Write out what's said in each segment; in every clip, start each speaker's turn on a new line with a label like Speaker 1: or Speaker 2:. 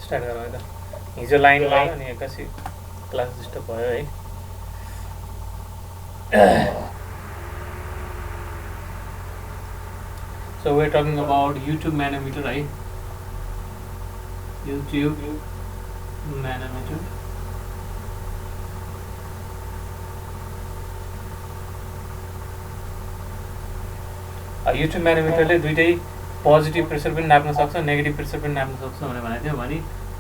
Speaker 1: Start गरौँ है त हिजो लाइन गयो अनि एक्कासी क्लास डिस्टर्ब भयो है So we're talking about YouTube manometer, right? YouTube manometer. YouTube manometerले दुईटै पोजिटिभ प्रेसर पनि नाप्न सक्छ नेगेटिभ प्रेसर पनि नाप्न सक्छ भनेर भनेको थियो भने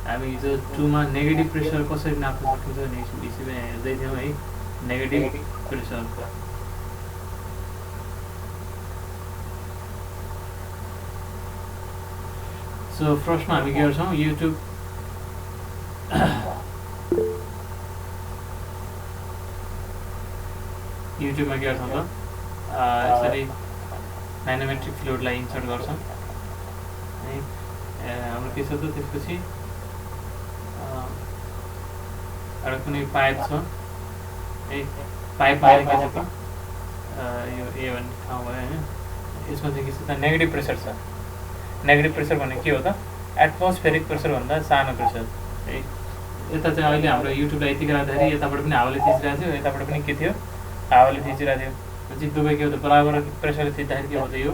Speaker 1: हामी हिजो 2 मा नेगेटिभ प्रेसर कसरी नाप्न सकिन्छ नेक्स्ट विषयमा हेर्दै थियौँ है नेगेटिभ प्रेसर सो फर्स्टमा हामी के गर्छौँ YouTube युट्युबमा के गर्छौँ त यसरी म्यानोमेट्रिक फ्लुइडलाई इन्सर्ट गर्छौँ है हाम्रो के छ त त्यसपछि एउटा कुनै पाइप छ है पाइपमा के छ त यो ए भन्ने ठाउँ भयो होइन यसमा चाहिँ के छ त नेगेटिभ प्रेसर छ नेगेटिभ प्रेसर भनेको के हो त एटमोस्फेरिक प्रेसर भन्दा सानो प्रेसर है यता चाहिँ अहिले हाम्रो युट्युबलाई यतिकै राख्दाखेरि यताबाट पनि हावाले थिचिरहेको थियो यताबाट पनि के थियो हावाले थिचिरहेको थियो चाहिँ दुवै के हो त बराबर प्रेसरले थिच्दाखेरि के हो त यो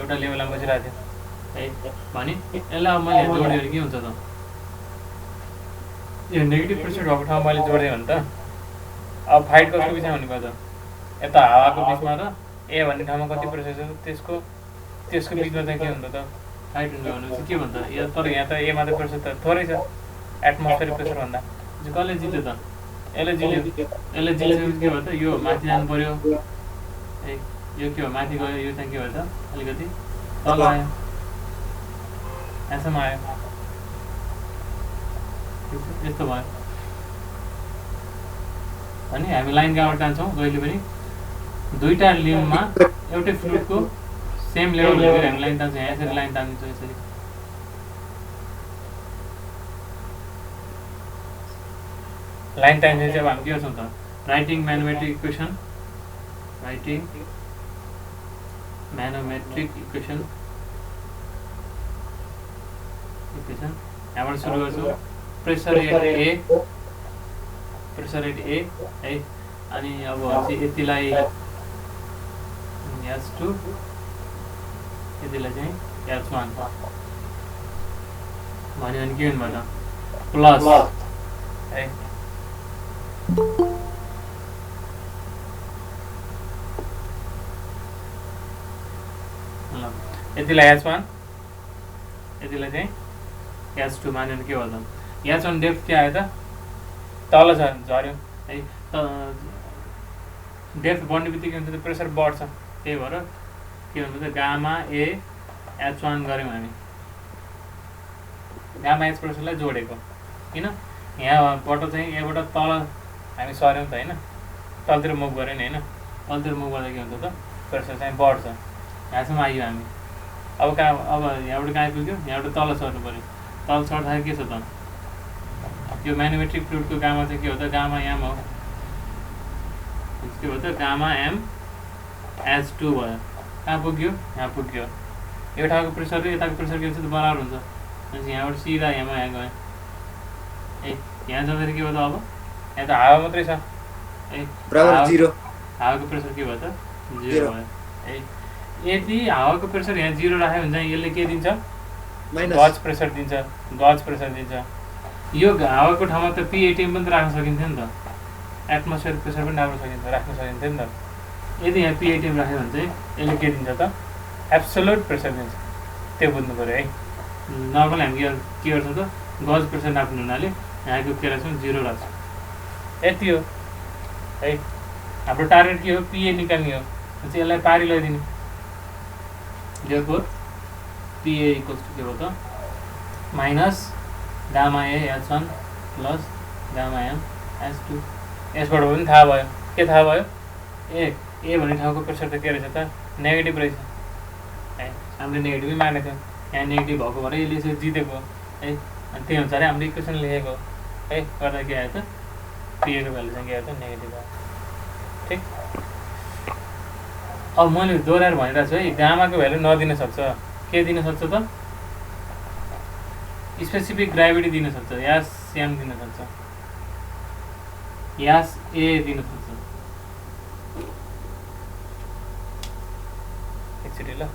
Speaker 1: एउटा लेभलमा बसिरहेको थियो है भने यसलाई अब मैले जोड्यो भने के हुन्छ त यो नेगेटिभ प्रेसर भएको ठाउँमा मैले जोडिदिएँ भने त अब फाइट कसको बिचमा हुनुपर्छ यता हावाको बिचमा र ए भन्ने ठाउँमा कति प्रेसर छ त्यसको बिचमा चाहिँ के हुन्छ त फाइट हुन्छ भनेपछि के भन्छ यो तर यहाँ त ए मात्र प्रेसर त थोरै छ एटमोस्फेरिक प्रेसर भन्दा कसले जित्यो त यसले जितेपछि के भयो त यो माथि जानु पर्यो है यो के हो माथि गयो यो चाहिँ के भयो त अलिकति तल आयो यहाँसम्म आयो यस्तो भयो अनि हामी लाइन कहाँबाट जान्छौँ जहिले पनि दुईवटा लिम्बमा एउटै फ्लुइडको सेम लेभल लिएर हामी लाइन तान्छौँ यसरी लाइन तानिन्छौँ यसरी लाइन तानिन्छ चाहिँ अब हामी के गर्छौँ त राइटिङ म्यानोमेट्रिक इक्वेसन यहाँबाट सुरु गर्छौँ प्रेसर एट ए है अनि अब यतिलाई S2 यतिलाई चाहिँ S1 भन्यो भने के हुनु प्लस है यतिलाई S1 यतिलाई चाहिँ S2 मान्यो भने के भयो त S1 डेप्थ के आयो त तल झऱ्यो है डेप्थ बढ्ने बित्तिकै हुन्छ प्रेसर बढ्छ त्यही भएर के भन्नु त गामा ए H1 गऱ्यौँ हामी गामा एच प्रेसरलाई जोडेको किन यहाँबाट चाहिँ यहाँबाट तल हामी सर्यौँ त होइन तलतिर मुभ गऱ्यौँ नि होइन तलतिर मुभ गर्दा के हुन्छ त प्रेसर चाहिँ बढ्छ यहाँसम्म आइयो हामी अब यहाँबाट कहाँ आइपुग्यो यहाँबाट तल सर्नु पऱ्यो तल सर्दाखेरि के छ त यो म्यानोमेट्रिक फ्लुइडको गामा चाहिँ के हो त गामा एम हो के भयो त गामा एम H2 भयो कहाँ पुग्यो यहाँ पुग्यो यो ठाउँको प्रेसर र यताको प्रेसर के हुन्छ त बराबर हुन्छ भनेपछि यहाँबाट सिधा यहाँ गयो ए यहाँ जाँदाखेरि के भयो त अब यहाँ त हावा मात्रै छ है हावाको प्रेसर के भयो त 0 भयो है यदि हावाको प्रेसर यहाँ 0 राख्यो भने चाहिँ यसले के दिन्छ गज प्रेसर दिन्छ यो हावाको ठाउँमा त P18 पनि राख्न सकिन्थ्यो नि त एटमोस्फियर प्रेसर पनि राख्न सकिन्थ्यो नि त यदि यहाँ P18 राख्यो भने चाहिँ यसले के दिन्छ त एब्सोल्युट प्रेसर दिन्छ त्यो बुझ्नु पऱ्यो है नर्मल हामी के गर्छौँ त गज प्रेसर नाप्नु हुनाले यहाँको के राख्छौँ 0 राख्छौँ यति हो है हाम्रो टार्गेट के हो PA निकाल्ने हो चाहिँ यसलाई पारी लगाइदिने therefore PA इक्वल्स टु के हो त minus gamma A H1 plus gamma M H2 यसबाट पनि थाहा भयो के थाहा भयो ए भन्ने ठाउँको प्रेसर त के रहेछ त नेगेटिभ रहेछ है हामीले नेगेटिभै मानेको थियौँ यहाँ नेगेटिभ भएको भएर यसले यसरी जितेको है अनि त्यही अनुसारै हामीले इक्वेसन लेखेको है गर्दा के आयो त पिएको भ्यालु चाहिँ के आयो त नेगेटिभ आयो ठिक अब मैले दोहोऱ्याएर भनिरहेको छु है गामाको भ्यालु नदिन सक्छ के दिन सक्छ त स्पेसिफिक ग्राभिटी दिन सक्छ, यास एम दिन सक्छ, यास ए दिन सक्छ। एकचोटि ल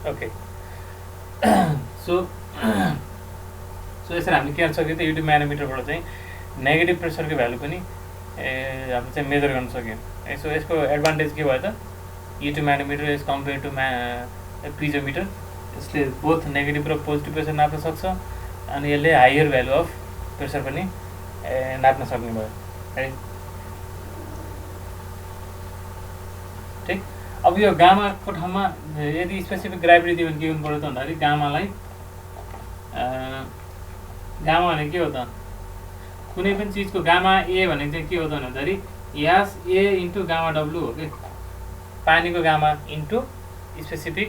Speaker 1: ओके। सो यसरी हामीले के गर्न सक्यो त युट्युब म्यानोमिटरबाट चाहिँ नेगेटिभ प्रेसरको भ्यालु पनि हामीले चाहिँ मेजर गर्न सक्यो। सो यसको एडभान्टेज के भयो त, युट्युब म्यानोमिटर इज कम्पेयर टु प्रिजोमिटर, यसले बोथ नेगेटिभ र पोजिटिभ प्रेसर नाप्न सक्छ अनि यसले हायर भ्यालु अफ प्रेसर पनि नाप्न सक्ने भयो है। ठिक, अब यो गामाको ठाउँमा यदि स्पेसिफिक ग्राभिटी दियो भने के गर्नु पर्यो त भन्दाखेरि गामालाई गामा भनेको के हो त, कुनै पनि चिजको गामा ए भनेको चाहिँ के हो त भन्दाखेरि यास ए इन्टु गामा डब्लु हो कि, पानीको गामा इन्टु स्पेसिफिक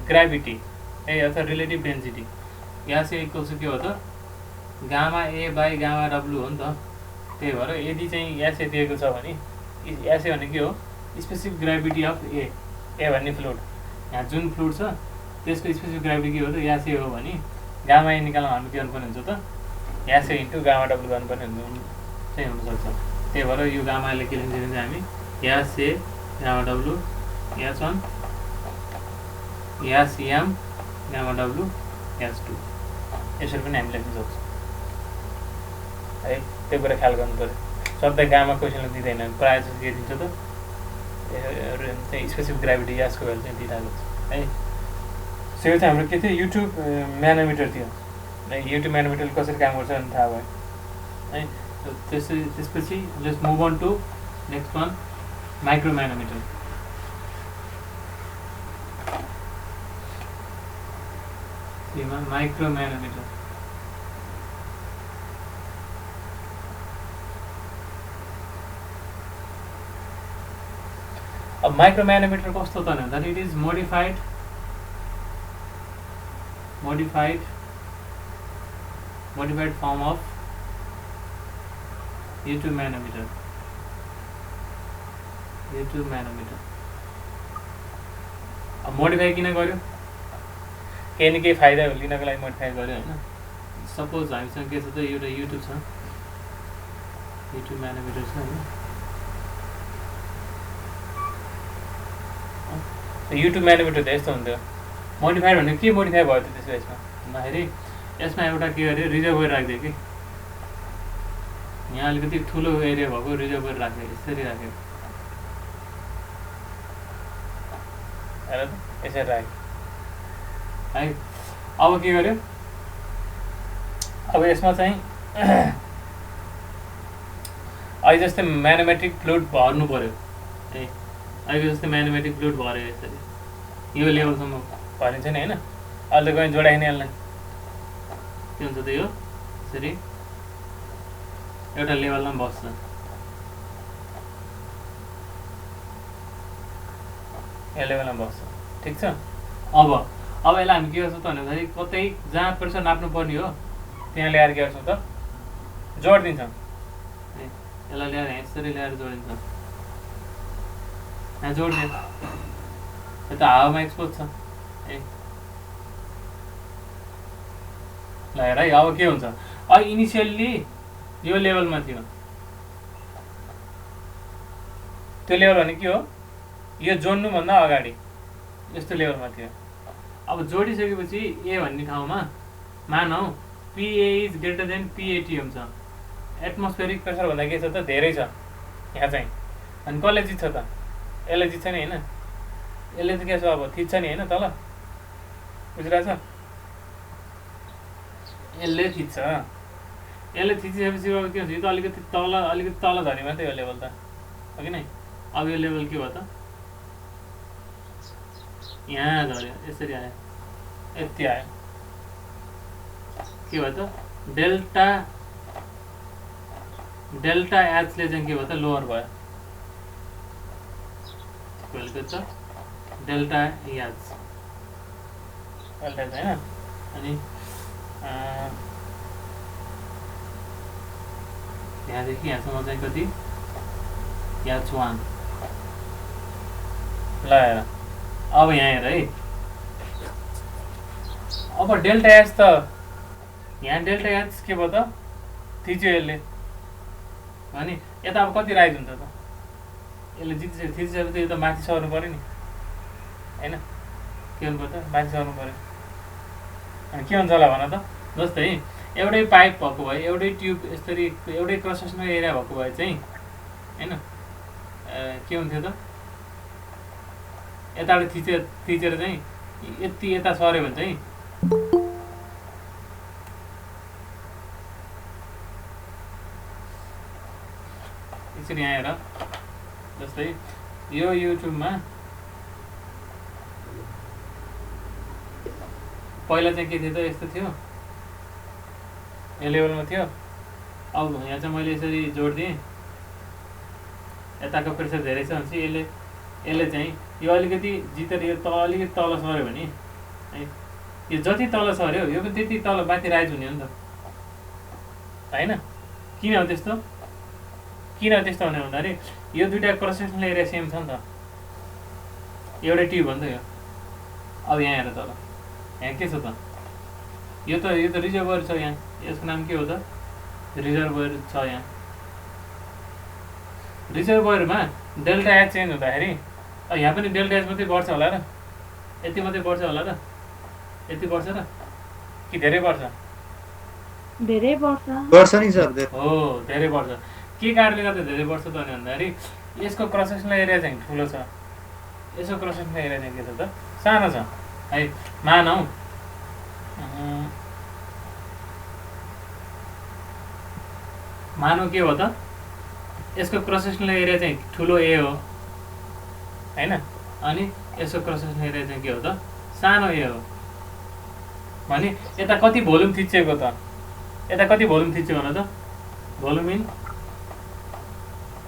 Speaker 1: ग्राभिटी है अथवा रिलेटिभ डेन्सिटी। यास ए इक्वल्स के हो त gamma A by gamma W हो नि त। त्यही भएर यदि चाहिँ यास ए दिएको छ भने यास ए भनेको के हो, स्पेसिफिक ग्राभिटी अफ ए भन्ने फ्लुइड, यहाँ जुन फ्लुइड छ त्यसको स्पेसिफिक ग्राभिटी के हो त यास ए हो भने गामा ए निकाल्न हामी के गर्नुपर्ने हुन्छ त यास ए इन्टु गामा डब्लु गर्नुपर्ने चाहिँ हुनसक्छ। त्यही भएर यो गामाले के लेख्छ भने हामी S A gamma W S 1 S M gamma W S 2 यसरी पनि हामी लेख्न सक्छौँ है। त्यो कुरा ख्याल गर्नु पऱ्यो, सधैँ गामा क्वेसनले दिँदैन, प्रायः जस्तो के दिन्छ त चाहिँ स्पेसिफिक ग्राभिटी यासको भ्यालु चाहिँ दिइरहेको छ है। सो यो चाहिँ हाम्रो के थियो, युट्युब म्यानोमिटर थियो है। युट्युब म्यानोमिटर कसरी काम गर्छ भने थाहा भयो है। त्यसपछि let's move on to next one, micro manometer. Micro manometer अब माइक्रो म्यानोमिटर कस्तो त भन्दाखेरि it is modified form of U tube manometer. अब मोडिफाई किन गर्यो, केही न केही फाइदा लिनको लागि मोडिफाई गर्यो होइन। सपोज हामीसँग के छ त एउटा युट्युब छ, युट्युब म्यानोमिटर छ होइन। युट्युब म्यानोमिटर त यस्तो हुन्थ्यो, मोडिफाइड भनेको के मोडिफाई भयो त त्यसको यसमा भन्दाखेरि यसमा एउटा के गर्यो रिजर्भर राखिदियो कि, यहाँ अलिकति ठुलो एरिया भएको रिजर्भर राख्यो, यसरी राख्यो यसरी राख्यो है। अब के गर्यो, अब यसमा चाहिँ अहिले जस्तै म्यानोमेट्रिक फ्लुइड भर्नु पऱ्यो है। अहिले जस्तै म्यानोमेट्रिक फ्लुइड भर्यो यसरी यो लेभलसम्म भरिन्छ नि होइन। अहिले त गयो जोडाइने यसलाई के हुन्छ त यो यसरी एउटा लेभलमा बस्छ, यो लेभलमा बस्छ ठिक छ। अब यसलाई हामी के गर्छौँ त भन्दाखेरि कतै जहाँ प्रेसर नाप्नु पर्ने हो त्यहाँ ल्याएर के गर्छौँ त जोडिदिन्छौँ, यसलाई ल्याएर यसरी ल्याएर जोडिन्छ, यहाँ जोडिदियो, यो त हावामा एक्सपोज छ है। ल हेर है अब के हुन्छ, अब इनिसियल्ली यो लेभलमा थियो, त्यो लेभल भने के हो, यो जोड्नुभन्दा अगाडि यस्तो लेभलमा थियो। अब जोडिसकेपछि ए भन्ने ठाउँमा मानौ पिए इज ग्रेटर देन पिएटिएम छ, एटमोस्फेरिक प्रेसर भन्दा के छ त धेरै छ यहाँ चाहिँ, अनि कसले जित्छ त, यसले जित्छ नि होइन, यसले त के छ अब थिच्छ नि होइन तल, बुझिरहेछ, यसले थिच्छ, यसले थिचिसकेपछि अब के हुन्छ, यो त अलिकति तल झऱ्यो मात्रै यो लेभल त हो कि नै। अब यो लेभल के भयो त, यहाँ झऱ्यो, यसरी आयो, यति आयो, के भयो त डेल्टा एचले चाहिँ के भयो त लोअर भयो, के छ डेल्टा एच होइन, अनि यहाँदेखि यहाँसम्म चाहिँ कति H1 ल हेर, अब यहाँ हेर है, अब डेल्टा एच त यहाँ डेल्टा एच के भयो त थिच्यो यसले भने यता अब कति राइज हुन्छ त, यसले थिचिसकेपछि यो त माथि सर्नु पऱ्यो नि होइन, के हुनु पऱ्यो त माथि सर्नु पऱ्यो, अनि के हुन्छ होला भन त, जस्तै एउटै पाइप भएको भए, एउटै ट्युब यसरी एउटै क्रस सेक्सनल एरिया भएको भए चाहिँ होइन के हुन्थ्यो त, यताबाट थिचेर चाहिँ यति यता सर्यो भने चाहिँ यसरी यहाँ हेर, जस्तै यो युट्युबमा पहिला चाहिँ के थियो त, यस्तो थियो यो लेभलमा थियो, अब यहाँ चाहिँ मैले यसरी जोडिदिएँ, यताको प्रेसर धेरै छ भनेपछि यसले चाहिँ यो अलिकति जितेर यो अलिकति तल सर्यो भने है, यो जति तल सर्यो यो पनि त्यति तल माथि राइज हुने हो नि त होइन, किन हो त्यस्तो, भने भन्दाखेरि यो दुइटा क्रस सेक्सनल एरिया सेम छ नि त, एउटै ट्युब हो नि त यो। अब यहाँ हेर तल यहाँ के छ त, यो त रिजर्भर छ, यहाँ यसको नाम के हो त रिजर्भर छ, यहाँ रिजर्भरमा डेल्टा एच चेन्ज हुँदाखेरि यहाँ पनि डेल्टा एच मात्रै बढ्छ होला र, यति मात्रै बढ्छ होला र, यति बढ्छ र कि धेरै बढ्छ,
Speaker 2: धेरै बढ्छ नि सर,
Speaker 1: हो धेरै बढ्छ। के कारणले गर्दा धेरै बढ्छ त भन्दाखेरि यसको क्रस सेक्सनल एरिया चाहिँ ठुलो छ, यसको क्रस सेक्सनल एरिया चाहिँ के छ त सानो छ है, मानौ के हो त, यसको क्रस सेक्सनल एरिया चाहिँ ठुलो ए हो होइन, अनि यसको क्रस सेक्सनल एरिया चाहिँ के हो त सानो ए हो भने यता कति भोल्युम थिचेको त, यता कति भोल्युम थिच्यो भन त,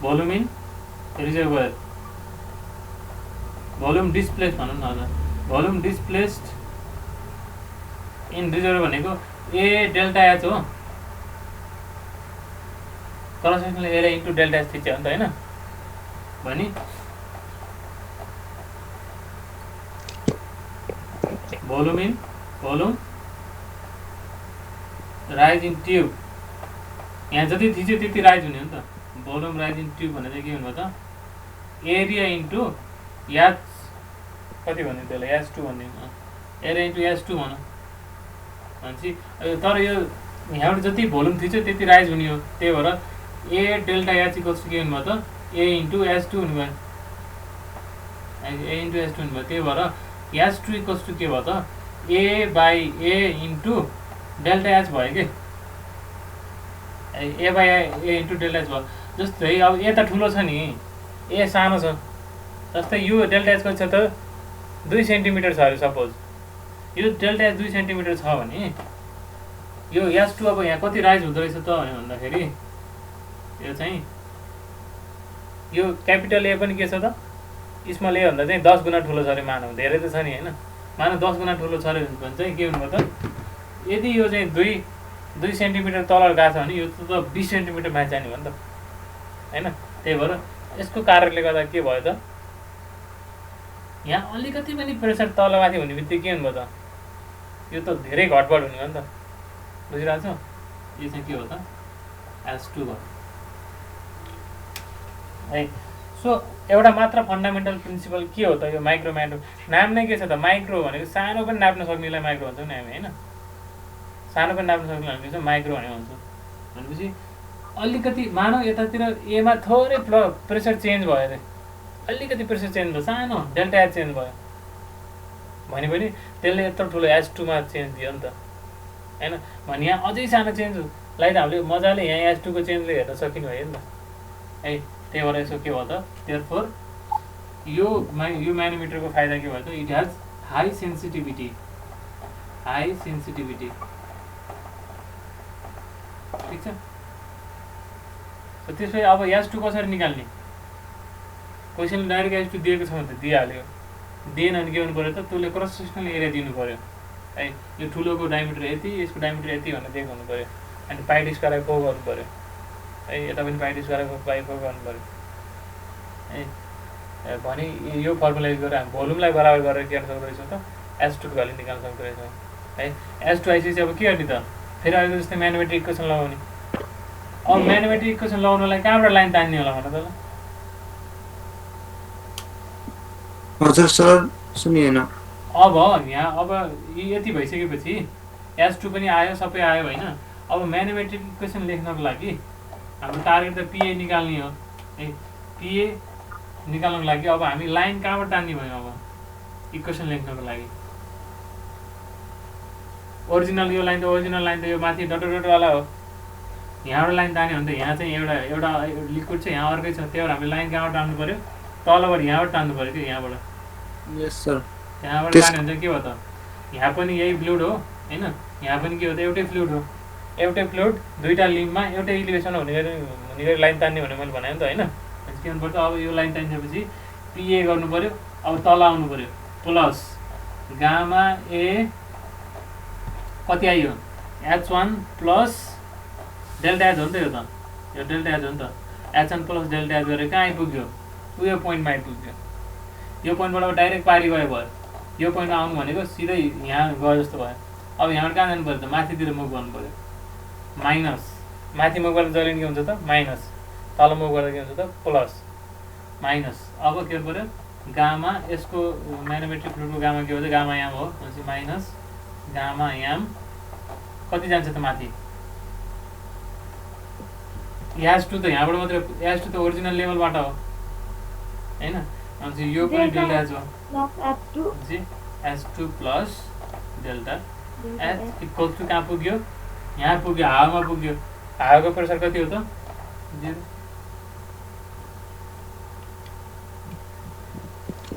Speaker 1: volume in reservoir, volume displace भनौँ न हजुर, भोल्युम डिस्प्लेस्ड इन रिजर्भर भनेको ए डेल्टा एच हो, cross sectional area into delta H थिच्यो नि त होइन, भने भोल्युम राइज इन ट्युब, यहाँ जति थिच्यो त्यति राइज हुने हो नि त, भोल्युम राइज इन ट्युब भने चाहिँ के हुनु त एरिया इन्टु एच कति भन्यो त्यसलाई, H2 भन्ने, एरिया इन्टु H2 भनौँ भनेपछि, तर यो यहाँबाट जति भोल्युम थिच्यो त्यति राइज हुने हो, त्यही भएर ए डेल्टा एच इक्वल्स के हुनुभयो त ए इन्टु H2 हुनुभयो, ए इन्टु H2 हुनुभयो, त्यही भएर H2 इक्वल्स टु के भयो त A by A into delta H भयो कि, A by A into delta H भयो। जस्तै अब ए त ठुलो छ नि, ए सानो छ, जस्तै यो डेल्टा एच कति छ त 2 सेन्टिमिटर छ अरे सपोज, यो डेल्टा एच 2 सेन्टिमिटर छ भने यो H2 अब यहाँ कति राइज हुँदो रहेछ त भन्दाखेरि यो चाहिँ यो क्यापिटल ए पनि के छ त स्मल ए भन्दा चाहिँ 10 गुणा ठुलो छ अरे मानौ, धेरै त छ नि होइन, मानौ 10 गुणा ठुलो छ अरे भने चाहिँ के हुनुभयो त, यदि यो चाहिँ 2 सेन्टिमिटर तल गएको छ भने यो त 20 सेन्टिमिटर माथि जाने हो नि त होइन, त्यही भएर यसको कारणले गर्दा के भयो त यहाँ अलिकति पनि प्रेसर तल माथि हुने बित्तिकै के हुनुभयो त यो त धेरै घटबड हुने हो नि त बुझिरहेको छौ? यो चाहिँ के हो त S2 भयो है। सो एउटा मात्र फन्डामेन्टल प्रिन्सिपल के हो त यो माइक्रो म्याक्रो नाम नै के छ त माइक्रो भनेको सानो पनि नाप्न सक्नेलाई माइक्रो भन्छौँ नि हामी होइन सानो पनि नाप्न सक्नेलाई हामी के माइक्रो भनेर भन्छौँ भनेपछि अलिकति मानव यतातिर एमा थोरै प्रेसर चेन्ज भयो अरे अलिकति प्रेसर चेन्ज भयो सानो डेल्टा एच चेन्ज भयो भने पनि त्यसले यत्रो ठुलो S2 मा चेन्ज दियो नि त होइन भने यहाँ अझै सानो चेन्जलाई त हामीले मजाले यहाँ S2 को चेन्जले हेर्न सकिने भयो नि त है। त्यही भएर यसो के भयो त देयरफोर यो म्यानोमिटरको फाइदा के भयो त इट हेज हाई सेन्सिटिभिटी ठिक छ। त्यसपछि अब S2 कसरी निकाल्ने क्वेसनले डाइरेक्ट S2 दिएको छ भने त दिइहाल्यो दिएन भने के गर्नु पऱ्यो त त्यसले क्रस सेक्सनल एरिया दिनु पऱ्यो है। यो ठुलोको डायमिटर यति यसको डायमिटर यति भनेर दिएको हुनु पऱ्यो अनि पाइ स्क्वायर बाइ 4 गर्नु पऱ्यो है। यता पनि पाइ स्क्वायर बाइ 4 गर्नु पऱ्यो है। भने यो फर्मुला युज गरेर हामी भोल्युमलाई बराबर गरेर के गर्न सक्दो रहेछौँ त S2 को भ्यालु निकाल्न सक्दो रहेछौँ है। S2 आइसकेपछि अब के गर्ने त फेरि अहिले जस्तै म्याथमेटिक इक्वेसन लगाउने। अब म्याथमेटिक इक्वेसन लगाउनलाई कहाँबाट लाइन तान्ने होला भन त ल?
Speaker 2: हजुर सर सुनिएन।
Speaker 1: अब यहाँ अब यति भइसकेपछि S2 पनि आयो सबै आयो होइन। अब म्याथमेटिक इक्वेसन लेख्नको लागि हाम्रो टार्गेट त PA निकाल्ने हो है। PA निकाल्नको लागि अब हामी लाइन कहाँबाट तान्ने भयो अब इक्वेसन लेख्नको लागि ओरिजिनल यो लाइन त यो माथि डटवाला हो यहाँबाट लाइन तान्यो भने त यहाँ चाहिँ एउटा लिक्विड छ यहाँ अर्कै छ त्यही भएर हामीले लाइन कहाँबाट तान्नु पऱ्यो तलबाट यहाँबाट तान्नु पऱ्यो कि यहाँबाट
Speaker 2: यस सर
Speaker 1: यहाँबाट तान्यो भने चाहिँ के हो त यहाँ पनि यही फ्लुइड हो होइन यहाँ पनि के हो त एउटै फ्लुइड दुईवटा लिम्बमा एउटै इलिभेसन हुने गरी लाइन तान्ने भने मैले भने नि त होइन। के गर्नुपर्छ अब यो लाइन तानिसकेपछि PA गर्नु पऱ्यो अब तल आउनु पऱ्यो प्लस गामा ए कति आयो H1 प्लस डेल्टा एच हो नि त यो डेल्टा एच हो नि त H1 प्लस डेल्टा एच गरेर कहाँ आइपुग्यो उयो पोइन्टमा आइपुग्यो यो पोइन्टबाट अब डाइरेक्ट पारी गयो यो पोइन्टमा आउनु भनेको सिधै यहाँ गयो जस्तो भयो। अब यहाँबाट कहाँ जानु पऱ्यो त माथितिर मुभ गर्नु पऱ्यो माइनस माथि मुभ गर्दा जहिले के हुन्छ त माइनस तल मुभ गर्दा के हुन्छ त प्लस माइनस। अब के गर्नु पऱ्यो गामा यसको म्याथमेटिक फ्लुइडको गामा के हो त गामा याम हो भनेपछि माइनस गामा याम कति जान्छ त माथि S2 त यहाँबाट मात्रै S2 त ओरिजिनल लेभलबाट हो होइन। भनेपछि यो पनि डेल्टा एच हो S2 plus delta H equal to कहाँ पुग्यो यहाँ पुग्यो हावामा पुग्यो हावाको प्रेसर कति हो त 0।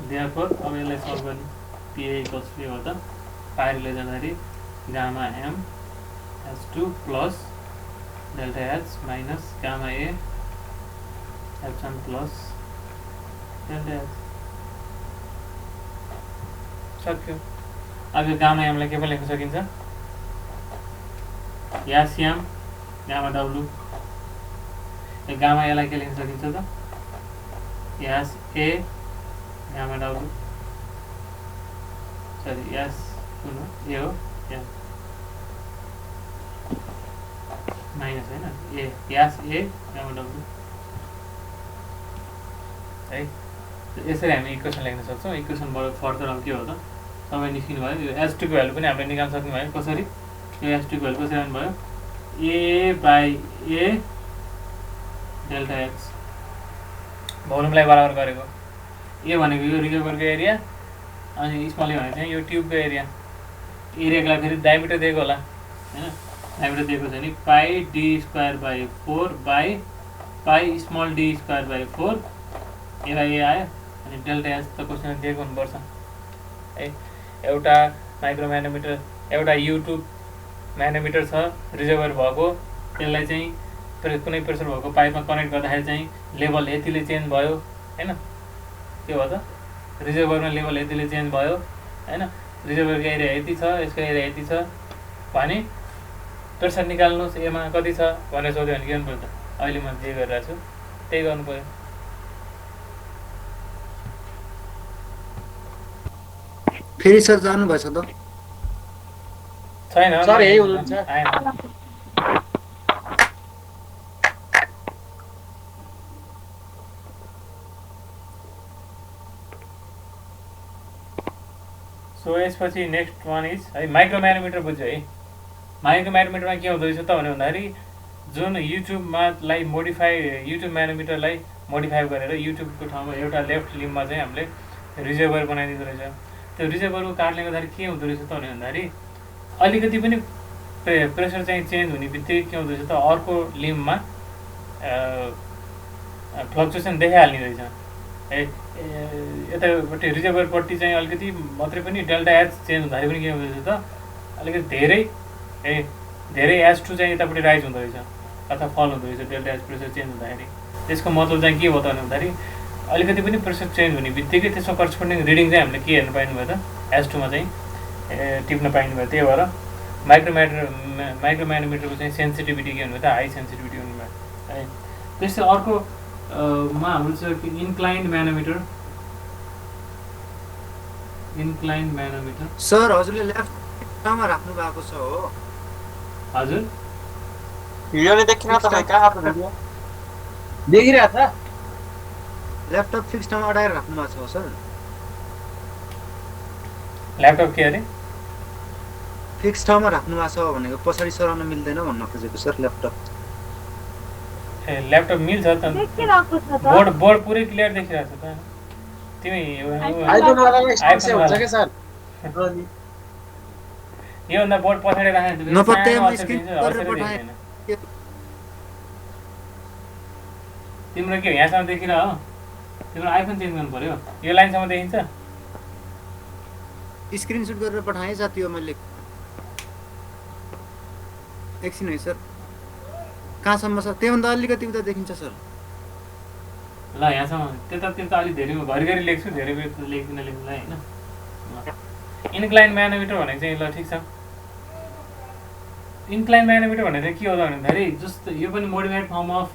Speaker 1: देयरफोर अब यसलाई सल्भ गर्ने PA इक्वल्स के हो त पारीले जाँदाखेरि gamma M S2 plus delta H minus gamma A H1 plus delta H सक्यो। अब यो गामा एमलाई के पनि लेख्न सकिन्छ यासियाम गामा डब्लु यो गामा एलाई के लेख्न सकिन्छ त यास ए गामा डब्लु सरी यास कुन ए हो माइनस होइन ए यास ए गामा डब्लु है। यसरी हामी इक्वेसन लेख्न सक्छौँ। इक्वेसनबाट फर्दर अब के हो त सबै निस्किनु भयो यो S2 को भ्यालु पनि हामीले निकाल्न सक्ने भयो कसरी यो S2 को भ्यालु कसरी आउनु भयो A by A delta X भोल्युमलाई बराबर गरेको ए भनेको यो रिजर्भरको एरिया अनि स्मल ए भनेको चाहिँ यो ट्युबको एरियाको लागि फेरि डायमिटर दिएको होला होइन डायमिटर दिएको छ नि pi D square by 4 by pi small D square by 4 A by A आयो अनि डेल्टा एच त क्वेसन दिएको हुनुपर्छ है। एउटा माइक्रो म्यानोमिटर एउटा युट्युब म्यानोमिटर छ रिजर्भर भएको त्यसलाई चाहिँ कुनै प्रेसर भएको पाइपमा कनेक्ट गर्दाखेरि चाहिँ लेभल यतिले चेन्ज भयो होइन के भयो त रिजर्भरमा लेभल यतिले चेन्ज भयो होइन रिजर्भरको एरिया यति छ यसको एरिया यति छ भने प्रेसर निकाल्नुहोस् एमा कति छ भनेर सोध्यो भने के गर्नु पर्छ अहिले म जे गरिरहेको छु त्यही गर्नु पऱ्यो।
Speaker 2: फेरि सर जानु भएछ त
Speaker 1: छैन
Speaker 3: सर यही हुनुहुन्छ
Speaker 1: आएन सो यसपछि नेक्स्ट वान इज है माइक्रो म्यानोमिटर बुझ्यो है माइक्रो म्यानोमिटरमा के हुँदो रहेछ त भने भन्दाखेरि जुन युट्युबमालाई मोडिफाई युट्युब म्यानोमिटरलाई मोडिफाई गरेर युट्युबको ठाउँमा एउटा लेफ्ट लिम्बमा चाहिँ हामीले रिजर्भर बनाइदिँदो रहेछ त्यो रिजर्भरको कारणले गर्दाखेरि के हुँदो रहेछ त भने भन्दाखेरि अलिकति पनि प्रेसर चाहिँ चेन्ज हुने बित्तिकै के हुँदो रहेछ त अर्को लिम्बमा फ्लक्चुएसन देखाइहाल्ने रहेछ है यतापट्टि रिजर्भरपट्टि चाहिँ अलिकति मात्रै पनि डेल्टा एच चेन्ज हुँदाखेरि पनि के हुँदो रहेछ त अलिकति धेरै एच2 चाहिँ यतापट्टि राइज हुँदो रहेछ अथवा फल हुँदो रहेछ डेल्टा एच प्रेसर चेन्ज हुँदाखेरि त्यसको मतलब चाहिँ के हो त भन्दाखेरि अलिकति पनि प्रेसर चेन्ज हुने बित्तिकै त्यसको करस्पोन्डिङ रिडिङ चाहिँ हामीले के हेर्न पाइनुभयो त एच2मा चाहिँ टिप्न पाइनुभयो त्यही भएर माइक्रो म्यानोमिटरको चाहिँ सेन्सिटिभिटी के हुनुभयो त हाई सेन्सिटिभिटी हुनुभयो है त्यस्तै अर्को मा हाम्रो छ कि इन्क्लाइन्ड म्यानोमिटर
Speaker 2: सर हजुरले लेफ्टमा राख्नु भएको छ हो
Speaker 1: हजुर
Speaker 3: भिडियोले देखिन तपाईँ कहाँ आफ्नो भिडियो देखिरहेको छ
Speaker 2: ल्यापटप फिक्स ठाउँमा अडाएर राख्नु भएको छ हो सर
Speaker 1: ल्यापटप के अरे
Speaker 2: फिक्स ठाउँमा राख्नु भएको छ भनेको पछाडि सराउन मिल्दैन भन्न खोजेको सर ल्यापटप
Speaker 1: ए ल्यापटप मिल्छ त बोर्ड पुरै क्लियर देखिरहेको छ त तिमी
Speaker 3: आइफोनवालालाई समस्या हुन्छ के सर
Speaker 1: योभन्दा बोर्ड पछाडि राखेको
Speaker 2: नपत्यामा स्क्रिन गरेर पठाए
Speaker 1: तिम्रो के यहाँसम्म देखिरह हो तिम्रो आइफोन चेन्ज गर्नु पर्यो यो लाइनसम्म देखिन्छ
Speaker 2: स्क्रिनसट गरेर पठाएँ साथी हो मैले एकछिन है सर कहाँसम्म छ त्योभन्दा अलिकति उता देखिन्छ सर
Speaker 1: ल यहाँसम्म त्यतातिर त अलिक धेरै घरिघरि लेख्छु धेरै बेर त लेख्दिनँ होइन इन्क्लाइन म्यानोमिटर भनेको चाहिँ ल ठिक छ इन्क्लाइन म्यानोमिटर भनेर चाहिँ के हो त भन्दाखेरि जस्तो यो पनि मोडिफाइड फर्म अफ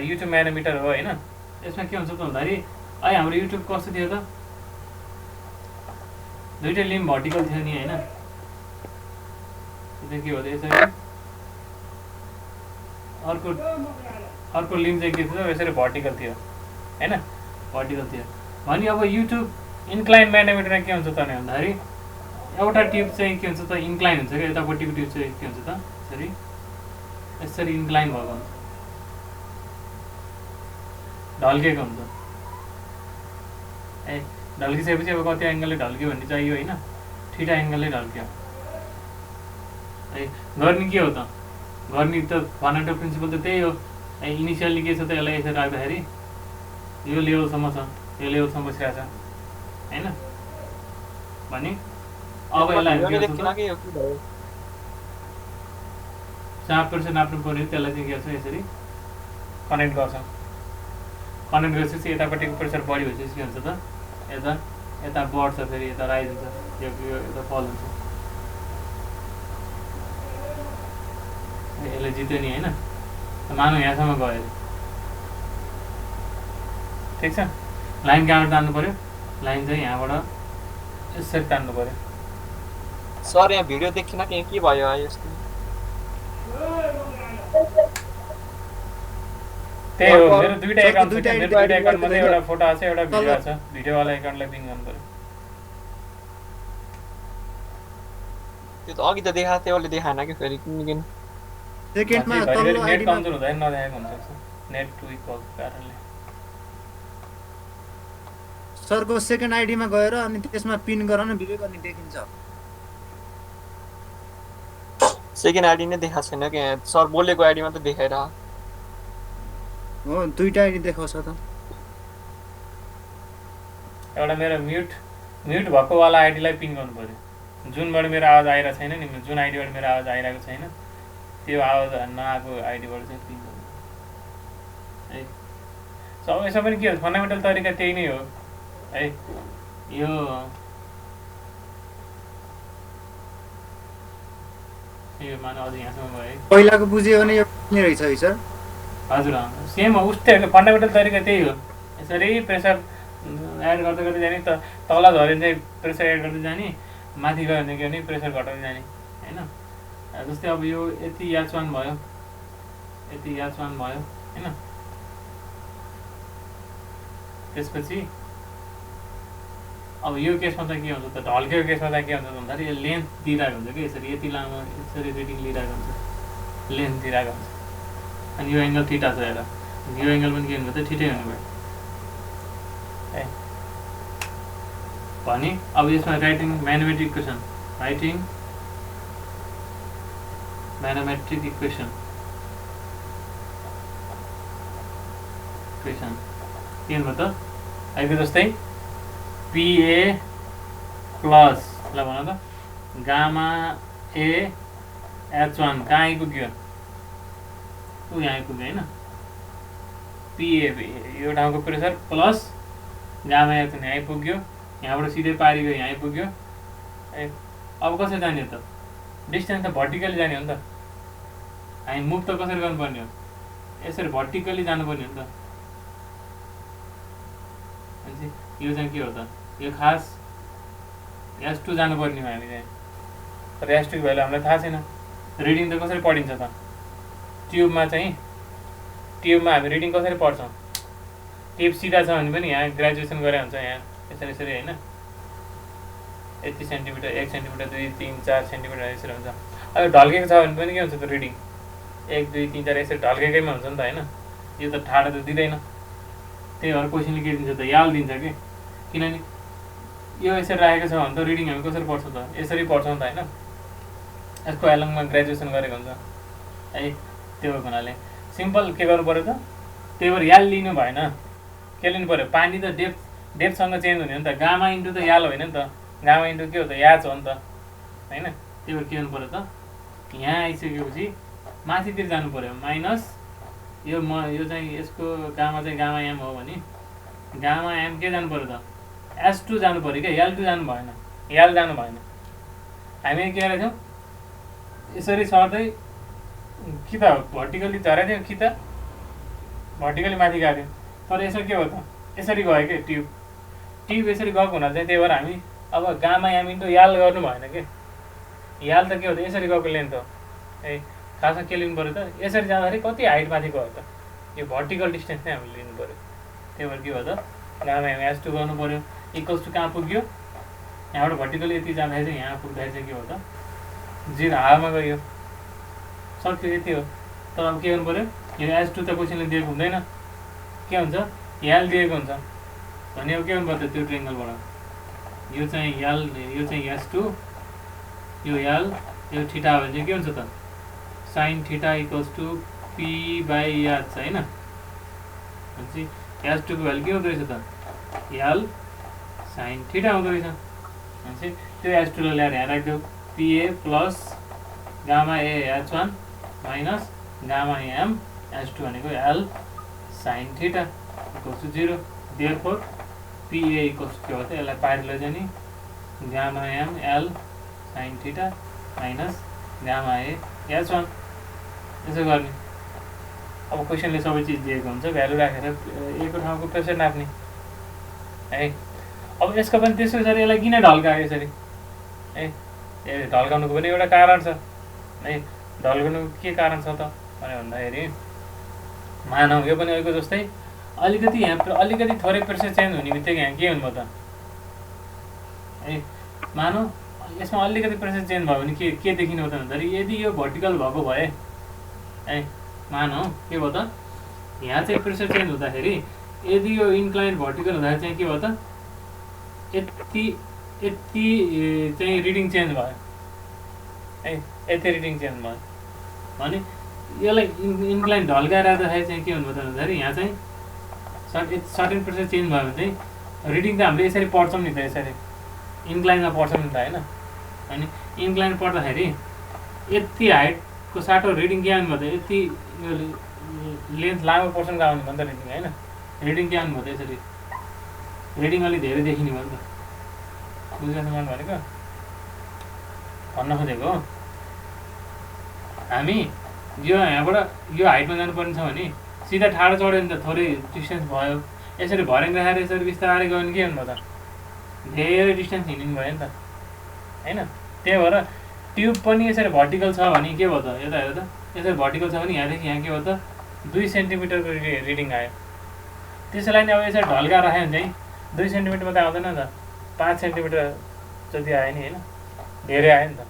Speaker 1: युट्युब म्यानोमिटर हो होइन यसमा के हुन्छ त भन्दाखेरि अहिले हाम्रो युट्युब कस्तो थियो त दुइटै लिम्ब भर्टिकल थियो नि होइन के हो त यसरी अर्को लिम्ब चाहिँ के थियो यसरी भर्टिकल थियो होइन भर्टिकल थियो भने अब युट्युब इन्क्लाइन म्यानोमिटरमा के हुन्छ त भन्दाखेरि एउटा ट्युब चाहिँ के हुन्छ त इन्क्लाइन हुन्छ क्या यतापट्टिको ट्युब चाहिँ के हुन्छ त यसरी इन्क्लाइन भएको हुन्छ ढल्केको हुन्छ ए ढल्किसकेपछि अब कति एङ्गलले ढल्क्यो भन्ने चाहियो होइन ठिटा एङ्गलले ढल्क्यो है गर्ने के हो त गर्ने त फन्डामेन्टल प्रिन्सिपल त त्यही हो इनिसियल्ली के छ त यसलाई यसरी राख्दाखेरि यो लेभलसम्म छ यो लेभलसम्म बसिरहेको छ होइन भने अब यसलाई चाप प्रेसर नाप्नु पर्यो त्यसलाई चाहिँ के छ यसरी कनेक्ट गर्छ कनेक्ट गरेपछि यतापट्टिको प्रेसर बढी भएपछि के हुन्छ त यता बढ्छ फेरि यता राइज हुन्छ यो यता फल हुन्छ यसले जित्यो नि होइन मानौँ यहाँसम्म गयो ठिक छ लाइन कहाँबाट तान्नु पर्यो लाइन चाहिँ यहाँबाट यसरी तान्नु पर्यो
Speaker 3: सर यहाँ भिडियो देखिन के भयो यस्तो
Speaker 1: त्यही हो मेरो दुईटा एकाउन्ट छ मेरो दुईटा एकाउन्टमा चाहिँ एउटा फोटो आछ एउटा भिडियो आछ भिडियोवाला एकाउन्टलाई पिङ गर्नु पर्यो
Speaker 3: त्यो त अघि त देखाएको थियो अहिले देखाएन कि फेरि किन
Speaker 2: सेकेन्डमा
Speaker 1: घरिघरि
Speaker 2: तल्लो
Speaker 1: नेट
Speaker 2: आइडीमा
Speaker 1: कमजोर हुँदैन नदेखाएको हुन्छ नेट विक भएको कारणले
Speaker 2: सरको सेकेन्ड आइडीमा गएर अनि त्यसमा पिन गर न भिडियो गर्ने देखिन्छ
Speaker 3: सेकेन्ड आइडी नै देखाएको छैन कि सर बोलेको आइडीमा त देखाएर
Speaker 2: हो दुईटा आइडी देखाउँछ त
Speaker 1: एउटा मेरो म्युट भएको वाला आइडीलाई पिन गर्नु पर्यो जुनबाट मेरो आवाज आइरहेको छैन नि जुन आइडीबाट मेरो आवाज आइरहेको छैन त्यो आवाज नआएको आइडीबाट चाहिँ पिन गर्नु है सब यसमा पनि के हो फन्डामेन्टल तरिका त्यही नै हो है यो मानव अझ यहाँसम्म भयो
Speaker 2: पहिलाको बुझ्यो भने यो नै रहेछ है सर
Speaker 1: हजुर सेम हो उस्तै हो फन्डामेन्टल तरिका त्यही हो यसरी प्रेसर एड गर्दै गर्दै जाने तल झऱ्यो भने चाहिँ प्रेसर एड गर्दै जाने माथि गयो भने के भने प्रेसर घटाउँदै जाने होइन। जस्तै अब यो यति H1 भयो, यति H1 भयो होइन। त्यसपछि अब यो केसमा चाहिँ के हुन्छ त, ढल्केको केसमा चाहिँ के हुन्छ भन्दाखेरि यो लेन्थ दिइरहेको हुन्छ कि यसरी, यति लामो यसरी रिडिङ लिइरहेको हुन्छ, लेन्थ दिइरहेको हुन्छ। अनि यो एङ्गल थीटा छ हेर, यो एङ्गल पनि के हुनु भयो त, ठिकै हुनु भयो है। भने अब यसमा writing mathematic equation, writing mathematic equation के हुनु भयो त, अहिले जस्तै PA प्लस ल भन त गामा A H1 कहाँ आइपुग्यो, ऊ यहाँ आइपुग्यो होइन। PA यो ठाउँको प्रेसर प्लस गामा H1 यहाँ आइपुग्यो, यहाँबाट सिधै पारिगयो यहाँ आइपुग्यो। अब कसरी जाने त, डिस्टेन्स त भर्टिकली जाने हो नि त। हामी मुभ त कसरी गर्नुपर्ने हो, यसरी भर्टिकली जानुपर्ने हो नि त। यो चाहिँ के हो त, यो खास S2 जानुपर्ने हो हामी चाहिँ, तर S2 को भ्यालु हामीलाई थाहा छैन। रिडिङ त कसरी पढिन्छ त, ट्युबमा हामी रिडिङ कसरी पढ्छौँ, ट्युब सिधा छ भने पनि यहाँ ग्रेजुएसन गरे हुन्छ, यहाँ यसरी यसरी होइन, यति सेन्टिमिटर 1 सेन्टिमिटर 2 3 4 सेन्टिमिटर यसरी हुन्छ। अब ढल्केको छ भने पनि के हुन्छ त, रिडिङ 1 2 3 4 यसरी ढल्केकैमा हुन्छ नि त होइन। यो त ठाडो त दिँदैन, त्यही भएर क्वेसनले के दिन्छ त, याल दिन्छ कि, किनभने यो यसरी राखेको छ भने त रिडिङ हामी कसरी पढ्छौँ त, यसरी पढ्छौँ त होइन। यसको एलङमा ग्रेजुएसन गरेको हुन्छ है, त्यो भएको हुनाले सिम्पल के गर्नु पऱ्यो त, त्यही भएर याल लिनु भएन, के लिनु पऱ्यो, पानी त डेप्थसँग चेन्ज हुने हो नि त, गामा इन्टु त याल होइन नि त, गामा इन्टु के हो त, याच हो नि त होइन। त्यही भएर के गर्नु पऱ्यो त, यहाँ आइसकेपछि माथितिर जानु पऱ्यो, माइनस यो चाहिँ यसको गामा चाहिँ गामा एम हो भने गामा एम के जानु पऱ्यो त, S2 जानु पऱ्यो क्या, L2 जानु भएन, याल जानु भएन। हामी के गरेको थियौँ, यसरी सर्दै कि त भर्टिकली झरेको थियौँ कि त भर्टिकली माथि गएको थियौँ, तर यसो के हो त, यसरी गयो कि ट्युब यसरी गएको हुनाले चाहिँ, त्यही भएर हामी अब गामा एम इन्टु याल गर्नु भएन कि, याल त के हो त यसरी गएको लेन्थ हो है। खासमा के लिनु पऱ्यो त, यसरी जाँदाखेरि कति हाइट माथि गयो त, यो भर्टिकल डिस्टेन्स नै हामीले लिनु पऱ्यो। त्यही भएर के हो त, गामा एम S2 गर्नु पऱ्यो, इक्वल्स टु कहाँ पुग्यो, यहाँबाट भर्टिकली यति जाँदाखेरि चाहिँ यहाँ पुग्दाखेरि चाहिँ के हो त, 0 हावामा गयो, सक्यो यति हो। तर अब के गर्नु पऱ्यो, यो S2 त क्वेसनले दिएको हुँदैन, के हुन्छ याल दिएको हुन्छ भने अब के गर्नु पर्छ, त्यो ट्रेङ्गलबाट यो चाहिँ याल, यो चाहिँ S2, यो याल, यो थीटा हो भने चाहिँ के हुन्छ त, sign theta equals to P/H होइन। भनेपछि S2 को भ्यालु के हुँदो रहेछ त, याल साइन थीटा हुँदो रहेछ। भनेपछि त्यो S2 लाई ल्याएर यहाँ राखिदेऊ, PA plus gamma A H1 minus gamma M S2 भनेको L sine theta equals to 0। Therefore PA equals के हो त, यसलाई पारि लैजाने gamma M L sine theta minus gamma A H1 यसो गर्ने। अब क्वेसनले सबै चिज दिएको हुन्छ, भ्यालु राखेरएको ठाउँको प्रेसर नाप्ने है। अब यसको पनि त्यसो गरी यसलाई किन ढल्कायो यसरी है, ढल्काउनुको पनि एउटा कारण छ है। ढल्काउनुको के कारण छ त भन्यो भन्दाखेरि, मानौँ यो पनि अहिलेको जस्तै अलिकति यहाँ अलिकति थोरै प्रेसर चेन्ज हुने बित्तिकै यहाँ के हुनुभयो त है, मानौँ यसमा अलिकति प्रेसर चेन्ज भयो भने के देखिनु हो त भन्दाखेरि, यदि यो भर्टिकल भएको भए है, मानौँ के भयो त, यहाँ चाहिँ प्रेसर चेन्ज हुँदाखेरि यदि यो इन्क्लाइन भर्टिकल हुँदाखेरि चाहिँ के भयो त, यति चाहिँ रिडिङ चेन्ज भयो है, यति रिडिङ चेन्ज भयो भने यसलाई इन्क्लाइन ढल्काएर राख्दाखेरि चाहिँ के हुनु भयो त भन्दाखेरि, यहाँ चाहिँ सर्टेन प्रेसर चेन्ज भयो भने चाहिँ रिडिङ त हामीले यसरी पढ्छौँ नि त, यसरी इन्क्लाइनमा पढ्छौँ नि त होइन। अनि इन्क्लाइन पढ्दाखेरि यति हाइटको साटो रिडिङ के आउनु भयो त, यति यो लेन्थ लामो पोर्सनको आउने भयो नि त रिडिङ होइन। रिडिङ के आउनु भयो त, यसरी रिडिङ अलिक धेरै देखिने भयो नि त, बुझ्नु मन भनेको भन्न खोजेको हो। हामी यो यहाँबाट यो हाइटमा जानुपर्ने छ भने सिधा ठाडो चढ्यो भने त थोरै डिस्टेन्स भयो, यसरी भर्याङ राखेर यसरी बिस्तारै गयो भने के हुनु भयो त, धेरै डिस्टेन्स हिँड्नु भयो नि त होइन। त्यही भएर ट्युब पनि यसरी भर्टिकल छ भने के भयो त यता हेर त यसरी भर्टिकल छ भने यहाँदेखि यहाँ के भयो त 2 सेन्टिमिटरको रिडिङ आयो। त्यसैलाई नि अब यसरी ढल्का राख्यो भने चाहिँ 2 सेन्टिमिटर मात्रै आउँदैन नि त 5 सेन्टिमिटर जति आयो नि होइन धेरै आयो नि त।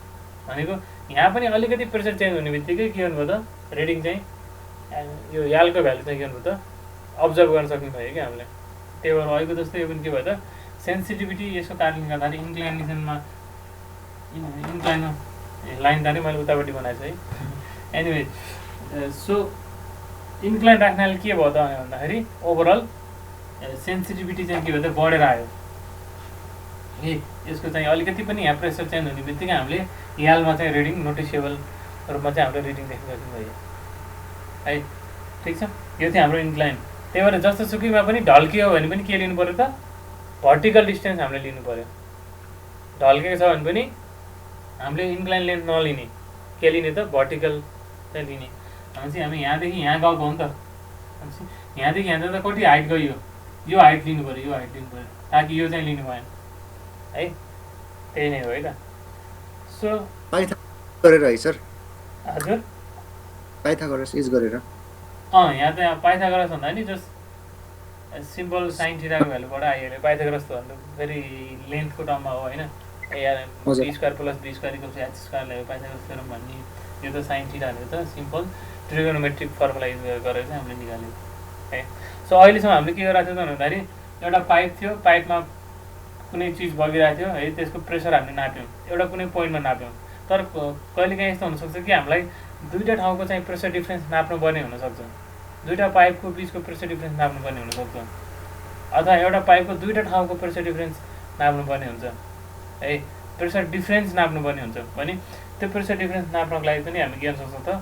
Speaker 1: भनेको यहाँ पनि अलिकति प्रेसर चेन्ज हुने बित्तिकै के गर्नुभयो त रिडिङ चाहिँ यो यालको भ्यालु चाहिँ के गर्नुभयो त अब्जर्भ गर्न सक्नुभयो क्या हामीले। त्यही भएर अहिलेको जस्तै यो पनि के भयो त सेन्सिटिभिटी यसको कारणले गर्दाखेरि इन्क्लाइनेसनमा लाइन त मैले उतापट्टि बनाएको छु है। एनिवे सो इन्क्लाइन राख्नाले के भयो त भन्दाखेरि ओभरअल सेन्सिटिभिटी चाहिँ के भयो त बढेर आयो है। यसको चाहिँ अलिकति पनि यहाँ प्रेसर चेन्ज हुने बित्तिकै हामीले यालमा चाहिँ रिडिङ नोटिसेबल रूपमा चाहिँ हामीले रिडिङ देख्न सक्नुभयो है। ठिक छ, यो थियो हाम्रो इन्क्लाइन। त्यही भएर जस्तो सुकैमा पनि ढल्कियो भने पनि के लिनु पऱ्यो त भर्टिकल डिस्टेन्स हामीले लिनु पऱ्यो। ढल्केको छ भने पनि हामीले इन्क्लाइन लेन्थ नलिने के लिने त भर्टिकल चाहिँ लिने। भनेपछि हामी यहाँदेखि यहाँ गएको हो नि त, भनेपछि यहाँदेखि यहाँ जाँदा कति हाइट गयो यो हाइट लिनु पऱ्यो, यो हाइट लिनु पऱ्यो ताकि यो चाहिँ लिनु भएन है। त्यही नै हो है त। सो
Speaker 2: गरेर है सर,
Speaker 1: हजुर
Speaker 2: पाइथागोरस युज गरेर
Speaker 1: यहाँ त पाइथागोरस भन्दा नि जस्ट सिम्पल साइन थीटाको भ्यालुबाट आइहाल्यो। पाइथागोरस त भन्दा फेरि लेन्थको टर्ममा हो होइन, B square plus B square equals H square ल्यायो पाइथागोरस थ्योरम भन्ने। यो त साइन थीटा भनेको त सिम्पल ट्रिगोनोमेट्रिक फर्मुला युज गरेर चाहिँ हामीले निकाल्यो है। सो अहिलेसम्म हामीले के गरिरहेको थियो भन्दाखेरि एउटा पाइप थियो, पाइपमा कुनै चिज बगिरहेको थियो है, त्यसको प्रेसर हामीले नाप्यौँ, एउटा कुनै पोइन्टमा नाप्यौँ। तर कहिलेकाहीँ यस्तो हुनसक्छ कि हामीलाई दुईवटा ठाउँको चाहिँ प्रेसर डिफ्रेन्स नाप्नुपर्ने हुनसक्छ, दुईवटा पाइपको बिचको प्रेसर डिफ्रेन्स नाप्नुपर्ने हुनसक्छ, अथवा एउटा पाइपको दुईवटा ठाउँको प्रेसर डिफ्रेन्स नाप्नुपर्ने हुन्छ है। प्रेसर डिफ्रेन्स नाप्नुपर्ने हुन्छ भने त्यो प्रेसर डिफ्रेन्स नाप्नको लागि पनि हामी के गर्न सक्छौँ त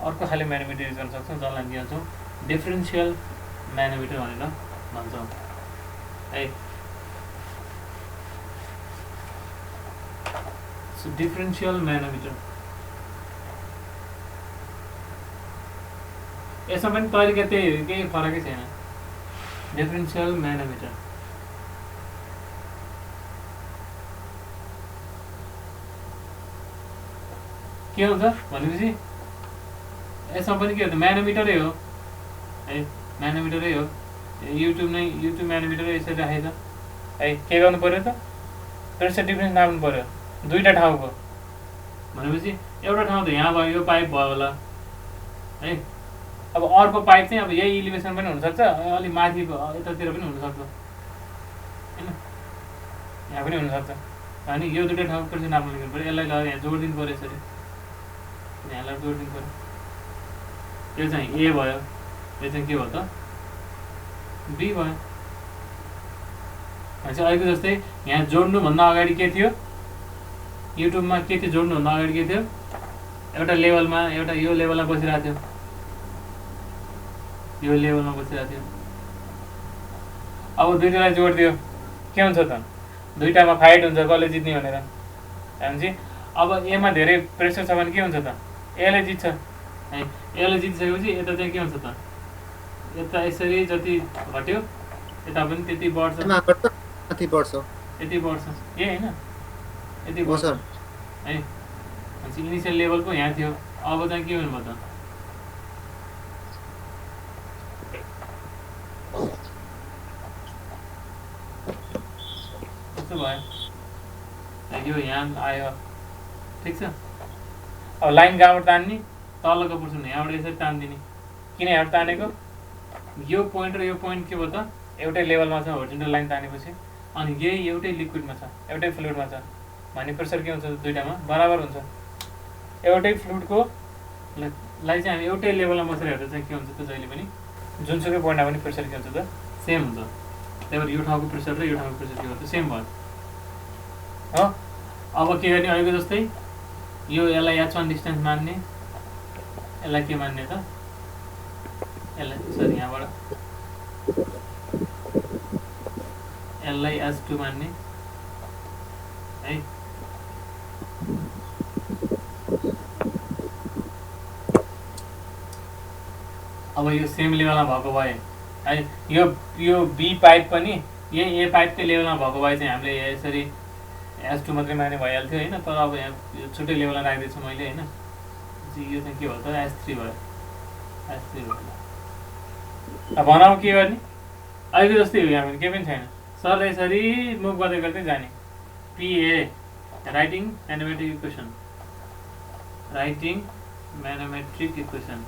Speaker 1: अर्को खाले म्यानोमिटर युज गर्न सक्छौँ, जसलाई के भन्छौँ डिफ्रेन्सियल म्यानोमिटर भनेर भन्छौँ है। डिफ्रेन्सियल म्यानोमिटर यसमा पनि तरिका त्यही हो, केही फरकै छैन। डिफ्रेन्सियल म्यानोमिटर के हुन्छ भनेपछि यसमा पनि के हो त म्यानोमिटरै हो है, म्यानोमिटरै हो। युट्युब म्यानोमिटरै यसरी राखेछ है। के गर्नु पऱ्यो त प्रेसर डिफ्रेन्स नाप्नु पऱ्यो दुईवटा ठाउँको। भनेपछि एउटा ठाउँ त यहाँ भयो, यो पाइप भयो होला है। अब अर्को पाइप चाहिँ अब यही इलिभेसन पनि हुनसक्छ, अलिक माथि यतातिर पनि हुनसक्छ होइन, यहाँ पनि हुनसक्छ। अनि यो दुईवटा ठाउँको प्रेसर नाप्नु लिनु पऱ्यो, यसलाई लगेर यहाँ जोडिदिनु पऱ्यो यसरी, यहाँलाई जोडिदिनु पऱ्यो। यो चाहिँ ए भयो, यो चाहिँ के भयो त बी भयो। भनेपछि अहिलेको जस्तै यहाँ जोड्नुभन्दा अगाडि के थियो, युट्युबमा के थियो जोड्नुभन्दा अगाडि के थियो, एउटा लेभलमा एउटा यो लेभलमा बसिरहेको थियो, यो लेभलमा बसिरहेको थियो। अब दुईवटालाई जोडिदियो के हुन्छ त दुईवटामा फाइट हुन्छ कसले जित्ने भनेर। भनेपछि अब एमा धेरै प्रेसर छ भने के हुन्छ त एले जित्छ है। एले जितिसकेपछि यता चाहिँ के हुन्छ त यता यसरी जति घट्यो यता पनि त्यति बढ्छ,
Speaker 2: यति बढ्छ,
Speaker 1: यति बढ्छ ए होइन यति बढ्छ है। भनेपछि इनिसियल लेभलको यहाँ थियो, अब चाहिँ के हुनुभयो त कस्तो भयो यो यहाँ आयो। ठिक छ, अब लाइन कहाँबाट तान्ने तलको पोर्सन यहाँबाट यसरी तानिदिने। किन यहाँबाट तानेको, यो पोइन्ट र यो पोइन्ट के भयो त एउटै लेभलमा छ होरिजोन्टल लाइन तानेपछि, अनि यही एउटै लिक्विडमा छ एउटै फ्लुइडमा छ भने प्रेसर के हुन्छ दुईवटामा बराबर हुन्छ। एउटै फ्लुइडको लाई चाहिँ हामी एउटै लेभलमा बसेर हेर्दा चाहिँ के हुन्छ त जहिले पनि जुनसुकै पोइन्टमा पनि प्रेसर के हुन्छ त सेम हुन्छ। त्यही भएर यो ठाउँको प्रेसर र यो ठाउँको प्रेसर के हुन्छ सेम भयो हो। अब के गर्ने अहिलेको जस्तै यो यसलाई H1 डिस्टेन्स मान्ने, यसलाई के मान्ने त यसलाई सरी यहाँबाट यसलाई H2 मान्ने है। अब यो सेम लेभलमा भएको भए है, यो बी पाइप पनि यही ए पाइपकै लेभलमा भएको भए चाहिँ हामीले यसरी S2 मात्रै माने भइहाल्थ्यो होइन, तर अब यहाँ यो छुट्टै लेभलमा राख्दैछु मैले होइन। यो चाहिँ के भयो त S3 भयो, S3 भयो। अब भनौँ के गर्ने, अहिले जस्तै हो यहाँ पनि केही पनि छैन। सरले यसरी मुभ गर्दै गर्दै जाने। PA writing mathematic equation, writing mathematic equation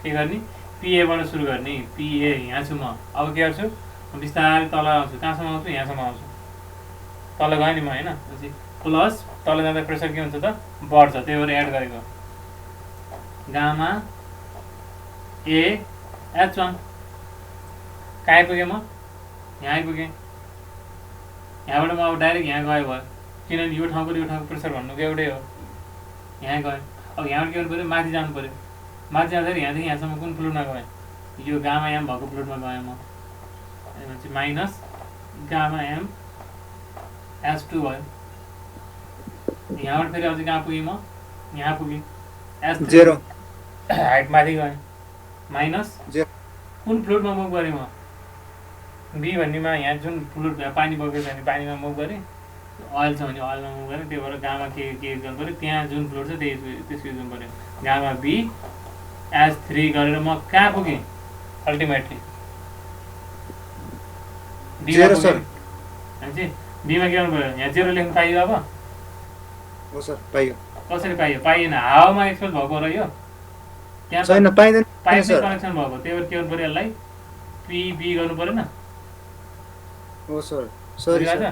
Speaker 1: के गर्ने, PAबाट सुरु गर्ने। PA यहाँ छु म, अब के गर्छु बिस्तारै तल आउँछु, कहाँसम्म आउँछु यहाँसम्म आउँछु, तल गएँ नि म होइन। प्लस तल जाँदा प्रेसर के हुन्छ त बढ्छ, त्यही भएर एड गरेको गामा A H1। कहाँ आइपुगेँ म, यहाँ आइपुगेँ। यहाँबाट म अब डाइरेक्ट यहाँ गयो भयो, किनभने यो ठाउँको प्रेसर भन्नुको एउटै हो। यहाँ गएँ, अब यहाँबाट के गर्नु पऱ्यो, माथि जानु पऱ्यो। माथि जाँदाखेरि यहाँदेखि यहाँसम्म कुन फ्लुइडमा गएँ, यो गामा एम भएको फ्लुइडमा गएँ म, भनेपछि माइनस गामा एम S2 भयो। यहाँबाट फेरि अझै कहाँ पुगेँ म, यहाँ पुगेँ S3
Speaker 2: 0
Speaker 1: हाइट माथि गएँ, माइनस
Speaker 2: 0
Speaker 1: कुन फ्लुइडमा मुभ गरेँ म, बी भन्नेमा यहाँ जुन फ्लुइड पानी बगेको छ भने पानीमा मुभ गरेँ, अयल छ भने अयलमा मुभ गरेँ। त्यही भएर गामा के युज गर्नु पऱ्यो, त्यहाँ जुन फ्लुइड छ त्यसको युज गर्नु पऱ्यो। गामा B S3 गरेर म कहाँ पुगेँ अल्टिमेटली बीमा पुगेँ। बीमा के गर्नु पऱ्यो, यहाँ 0 लेख्नु पाइयो। अब
Speaker 2: हो सर पाइयो।
Speaker 1: कसरी पाइयो, पाइएन, हावामा एक्सपोज भएको र यो त्यहाँ
Speaker 2: छैन, पाइदैन
Speaker 1: पाइप
Speaker 2: सर।
Speaker 1: कनेक्सन भएको, त्यही भएर के गर्नु पऱ्यो, यसलाई PB गर्नु परेन।
Speaker 2: हो सर, सरी सर।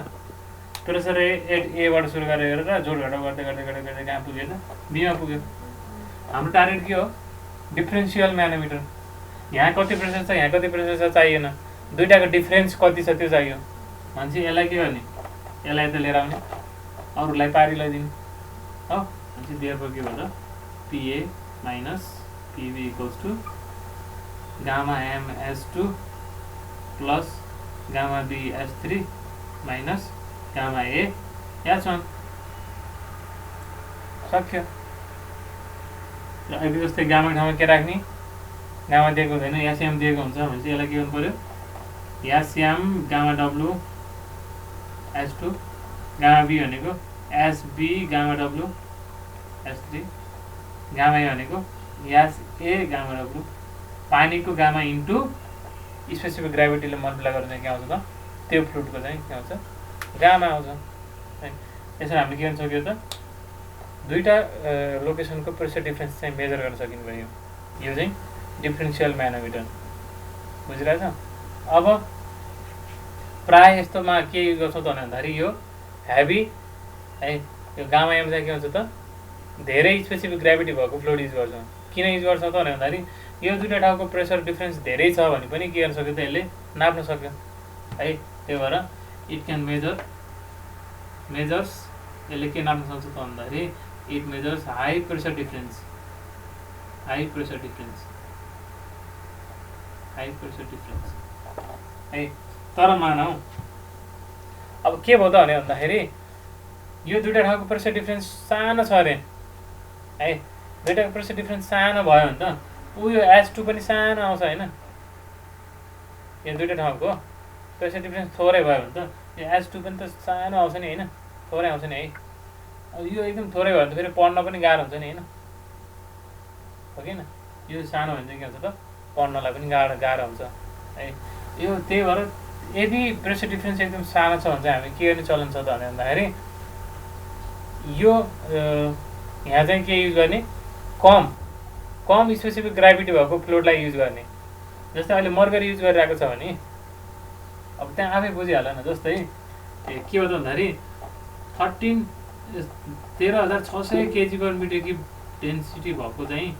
Speaker 1: प्रेसर एबाट सुरु गरेर जोड घटाउ गर्दै गर्दै गर्दै गर्दै कहाँ पुग्यो त बीमा पुग्यो। हाम्रो टार्गेट के हो, डिफ्रेन्सियल म्यानोमिटर। यहाँ कति प्रेसर छ यहाँ कति प्रेसर छ चाहिएन, दुइटाको डिफ्रेन्स कति छ त्यो चाहियो। भनेपछि यसलाई के गर्ने, यसलाई त लिएर आउने, अरूलाई पारी लगाइदिने हो। भनेपछि देयरफोर के भयो त PA minus PB equals to gamma M S2 plus gamma B S3 minus gamma A H1। सक्यो। र अहिले जस्तै गामा ठाउँमा के राख्ने, गामा दिएको हुँदैन, एसएम दिएको हुन्छ भने चाहिँ यसलाई के गर्नु पऱ्यो, SM gamma W S2 gamma B भनेको SB gamma W S3 gamma A भनेको SA गामा W, पानीको गामा इन्टु स्पेसिफिक ग्राभिटीले मल्टिप्लाई गरेर चाहिँ के आउँछ त त्यो फ्लुइडको चाहिँ के आउँछ गामा आउँछ। यसरी हामीले के गर्न सक्यो त, दुईटा लोकेसनको प्रेसर डिफ्रेन्स चाहिँ मेजर गर्न सकिनुभयो। यो चाहिँ डिफ्रेन्सियल म्यानोमिटर बुझिरहेछ। अब प्रायः यस्तोमा के युज गर्छौँ त भन्दाखेरि यो हेभी है, यो गामा एम चाहिँ के हुन्छ त धेरै स्पेसिफिक ग्राभिटी भएको फ्लुइड युज गर्छौँ। किन युज गर्छौँ त भन्दाखेरि यो दुईटा ठाउँको प्रेसर डिफ्रेन्स धेरै छ भने पनि के गर्न सक्यो त यसले नाप्न सक्यो है। त्यही भएर इट क्यान मेजर्स यसले के नाप्न सक्छ त भन्दाखेरि it measures high pressure difference है। तर मानौ अब के भयो त भने भन्दाखेरि यो दुईटा ठाउँको प्रेसर डिफ्रेन्स सानो छ अरे है, दुईटाको प्रेसर डिफ्रेन्स सानो भयो भने त यो H2 पनि सानो आउँछ होइन। यो दुईटा ठाउँको प्रेसर डिफ्रेन्स थोरै भयो भने त यो H2 पनि त सानो आउँछ नि होइन, थोरै आउँछ नि है। अब यो एकदम थोरै भयो भने त फेरि पढ्न पनि गाह्रो हुन्छ नि होइन, हो कि न। यो सानो भने चाहिँ के हुन्छ त पढ्नलाई पनि गाह्रो हुन्छ है। यो त्यही भएर यदि प्रेसर डिफ्रेन्स एकदम सानो छ भने चाहिँ हामी के गर्ने चलन छ त भन्दाखेरि यो यहाँ चाहिँ के युज गर्ने, कम स्पेसिफिक ग्राभिटी भएको फ्लुइडलाई युज गर्ने। जस्तै अहिले मर्करी युज गरिरहेको छ भने अब त्यहाँ आफै बुझिहाल्यो न। जस्तै के हो त भन्दाखेरि 13,600 kg/m³ डेन्सिटी भएको चाहिँ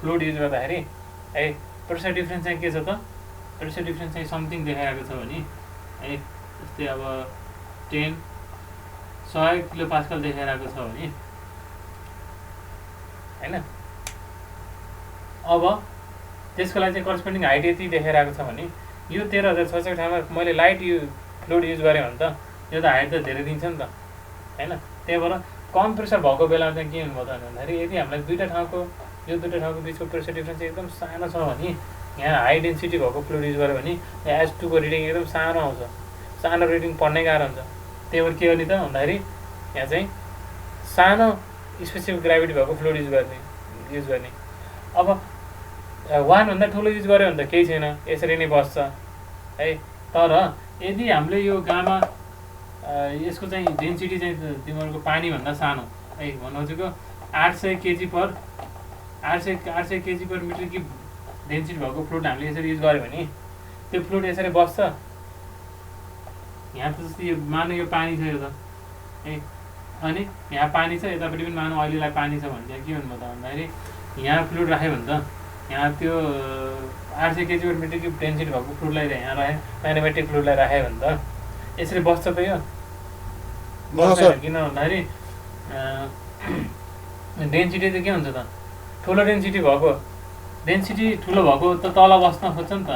Speaker 1: फ्लुइड युज गर्दाखेरि है प्रेसर डिफ्रेन्स चाहिँ के छ त, प्रेसर डिफ्रेन्स चाहिँ समथिङ देखाएको छ भने है, जस्तै अब 100 kPa देखाइरहेको छ भने होइन, अब त्यसको लागि चाहिँ करस्पोन्डिङ हाइट यति देखाइरहेको छ भने यो 13,600 ठाउँमा मैले लाइट फ्लुइड युज गरेँ भने त यो त हाइट त धेरै दिन्छ नि त होइन। त्यही भएर कम प्रेसर भएको बेलामा चाहिँ के हुनुभयो त भन्दाखेरि यदि हामीलाई यो दुईटा ठाउँको बिचको प्रेसर डिफ्रेन्स एकदम सानो छ भने यहाँ हाई डेन्सिटी भएको फ्लुइड युज गऱ्यो भने H2 को रिडिङ एकदम सानो आउँछ, सानो रिडिङ पढ्नै गाह्रो हुन्छ। त्यही भएर के गर्ने त भन्दाखेरि यहाँ चाहिँ सानो स्पेसिफिक ग्राभिटी भएको फ्लुइड युज गर्ने। अब 1 भन्दा ठुलो युज गऱ्यो भने त केही छैन, यसरी नै बस्छ है। तर यदि हामीले यो गामा यसको चाहिँ डेन्सिटी चाहिँ तिमीहरूको पानीभन्दा सानो है, भन्नु खोजेको 800 KG per metre cube density भएको फ्लुइड हामीले यसरी युज गऱ्यो भने त्यो फ्लुइड यसरी बस्छ। यहाँ त जस्तै यो मानौँ यो पानी छ यो त है, अनि यहाँ पानी छ, यतापट्टि पनि मानौँ अहिलेलाई पानी छ भने चाहिँ के भन्नु त भन्दाखेरि यहाँ फ्लुइड राख्यो भने त यहाँ त्यो 800 KG per metre cube density भएको फ्लुइडलाई यहाँ राख्यो, म्यानोमेट्रिक फ्लुइडलाई राख्यो भने त यसरी बस्छ त यो बस्छ। किन भन्दाखेरि डेन्सिटी त के हुन्छ त, ठुलो डेन्सिटी ठुलो भएको त तल बस्न खोज्छ नि त,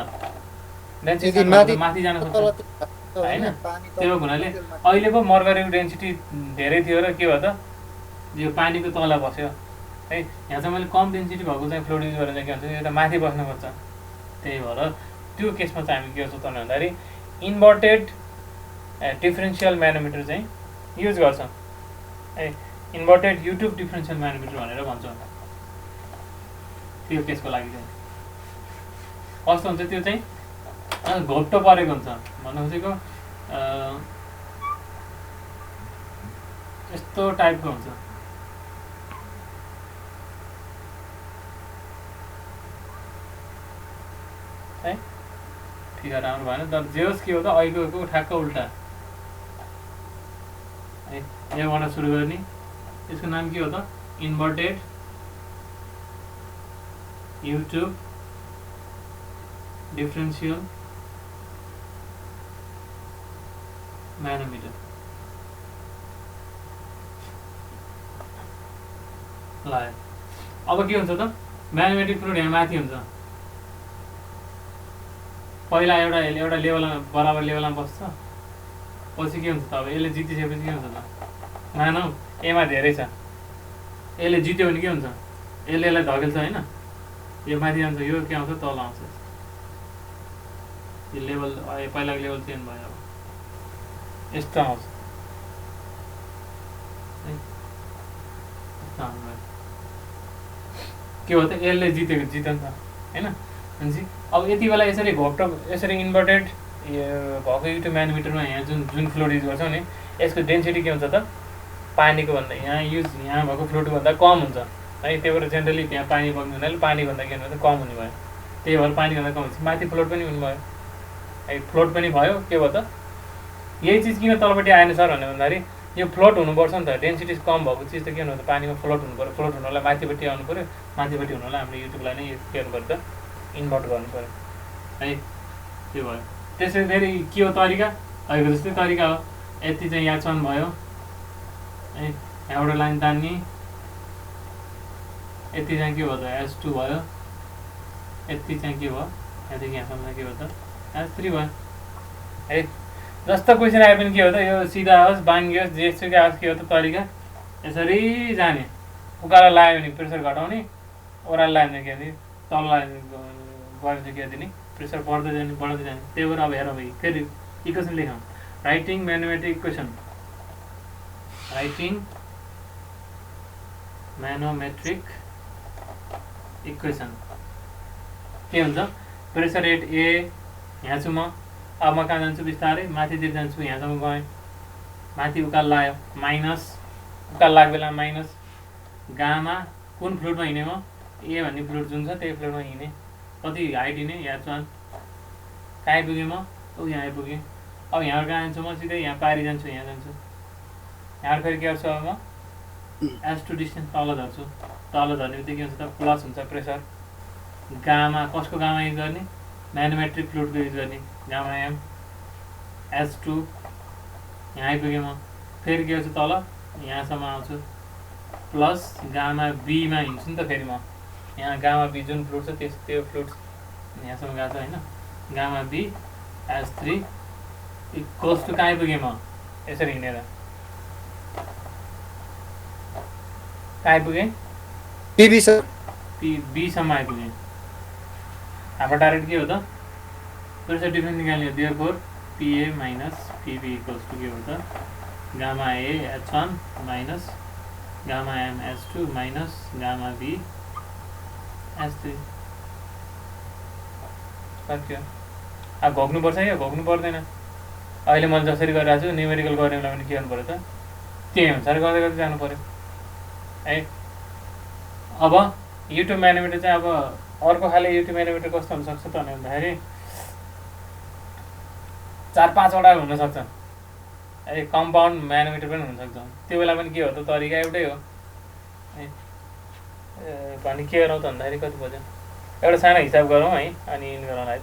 Speaker 1: डेन्सिटी माथि जान खोज्छ होइन। त्यो हुनाले अहिले पो मर्गरीको डेन्सिटी धेरै थियो र के भयो त यो पानीको तल बस्यो है। यहाँ चाहिँ मैले कम डेन्सिटी भएको चाहिँ फ्लुइड युज गरेर के भन्छ यो त माथि बस्नुपर्छ। त्यही भएर त्यो केसमा चाहिँ हामी के गर्छौँ त भन्दाखेरि इन्भर्टेड डिफरेन्सियल म्यानोमिटर चाहिँ युज गर्छौँ है। इन्भर्टेड युट्युब डिफरेन्सियल म्यानोमिटर भनेर भन्छौँ त्यो केसको लागि चाहिँ। कस्तो हुन्छ त्यो चाहिँ घोप्टो परेको हुन्छ, भन्नु खोजेको यस्तो टाइपको हुन्छ है। फिगर राम्रो भएन, तर जे होस् के हो त अहिलेको ठ्याक्क उल्टा है। यहाँबाट सुरु गर्ने, यसको नाम के हो त इन्भर्टेड युट्युब डिफरेन्सियल म्यानोमिटर। ल अब के हुन्छ त म्यानोमेट्रिक फ्लुइड यहाँ माथि हुन्छ, पहिला एउटा लेभलमा बराबर लेभलमा बस्छ, पछि के हुन्छ त अब यसले जितिसकेपछि के हुन्छ त मानौ एमा धेरै छ, यसले जित्यो भने के हुन्छ यसले यसलाई धकेल्छ होइन, यो माथि जान्छ, यो के आउँछ तल आउँछ। यो लेभल पहिलाको लेभल चेन्ज भयो, अब यस्तो आउँछ के हो त यसले जित्यो नि त होइन। भनेपछि अब यति बेला यसरी घोप्टो यसरी इन्भर्टेड भएको युट्युब म्यानोमिटरमा यहाँ जुन फ्लुइड युज गर्छौँ नि यसको डेन्सिटी के हुन्छ त पानीको भन्दा यहाँ भएको फ्लुइडको भन्दा कम हुन्छ है। त्यही भएर जेनरली त्यहाँ पानी बग्ने हुनाले पानीभन्दा के भन्दा कम हुने भयो, त्यही भएर पानीभन्दा कम हुन्छ। माथि फ्लोट पनि हुने भयो है, फ्लोट पनि भयो। के भयो त यही चिज किन तलपट्टि आएन सर भन्यो भन्दाखेरि यो फ्लोट हुनुपर्छ नि त, डेन्सिटी कम भएको चिज त के हुनु त पानीमा फ्लोट हुनु पऱ्यो, फ्लोट हुनलाई माथिपट्टि आउनु पऱ्यो, माथिपट्टि हुनलाई हामीले युट्युबलाई नै के गर्नु पऱ्यो त इन्भर्ट गर्नु पऱ्यो है। त्यो भयो। त्यसै फेरि के हो तरिका, अहिलेको जस्तै तरिका हो, यति चाहिँ H1 भयो है, यहाँबाट लाइन तान्ने, यति चाहिँ के भयो त H2 भयो, यति चाहिँ के भयो यहाँदेखि यहाँसम्म के भयो त H3 भयो है। जस्तो क्वेसन आए पनि के हो त यो सिधा होस् बाङ्गी होस् जेसुकै होस् के हो त तरिका यसरी जाने, उकालो लाग्यो भने प्रेसर घटाउने, ओह्रालो लाग्यो भने के भने तल गयो भने के दिने प्रेसर बढ्दै जाने बढ्दै जाने। त्यही भएर अब हेरौँ भाइ फेरि इक्वेसन लेखौँ, राइटिङ म्यानोमेट्रिक इक्वेसन, राइटिङ म्यानोमेट्रिक इक्वेसन के हुन्छ प्रेसर रेट ए, यहाँ छु म, अब म कहाँ जान्छु बिस्तारै माथितिर जान्छु, यहाँसम्म गएँ, माथि उकाल लाग्यो माइनस, उकाल लाग्यो बेला माइनस गामा कुन फ्लुइडमा हिँडेँ म ए भन्ने फ्लुइड जुन छ त्यही फ्लुइडमा हिँडेँ, कति हाइट हिँडेँ H1, कहाँ आइपुगेँ म ऊ यहाँ आइपुगेँ। अब यहाँ कहाँ जान्छु म सिधै यहाँ पारि जान्छु, यहाँ जान्छु, यहाँ फेरि के गर्छु अब म H2 डिस्टेन्स तल झर्छु, तल झर्ने बित्तिकै के हुन्छ त प्लस हुन्छ प्रेसर, गामा कसको गामा युज गर्ने म्यानोमेट्रिक फ्लुइडको युज गर्ने, गामा एम H2 यहाँ आइपुगेँ म, फेरि के गर्छु तल यहाँसम्म आउँछु प्लस गामा बीमा हिँड्छु नि त फेरि म, यहाँ गामा बी जुन फ्लुइड छ त्यो फ्लुइड यहाँसम्म गएको छ होइन, gamma be H3 equals to कहाँ आइपुगेँ म यसरी हिँडेर कहाँ आइपुगेँ बीसम्म आइपुगेँ। हाम्रो टार्गेट के हो त प्रेसर डिफ्रेन्स निकाल्ने हो therefore PA minus PB equals to के हो त gamma A H1 minus gamma M H2 minus gamma B H3 सक्यो। अब घोक्नुपर्छ या घोक्नु पर्दैन अहिले मैले जसरी गरिरहेको छु न्युमेरिकल गर्ने बेला पनि के गर्नु पऱ्यो त त्यही अनुसार गर्दै गर्दै जानु पऱ्यो है। अब युट्युब म्यानोमिटर चाहिँ अब अर्को खाले युट्युब म्यानोमिटर कस्तो हुनसक्छ त भन्दाखेरि 4-5 वटा हुनसक्छ है, कम्पाउन्ड म्यानोमिटर पनि हुनसक्छ। त्यो बेला पनि के हो त तरिका एउटै हो है। भने के गरौँ त भन्दाखेरि कति बज्यो एउटा सानो हिसाब गरौँ है अनि इन गरौँला है त।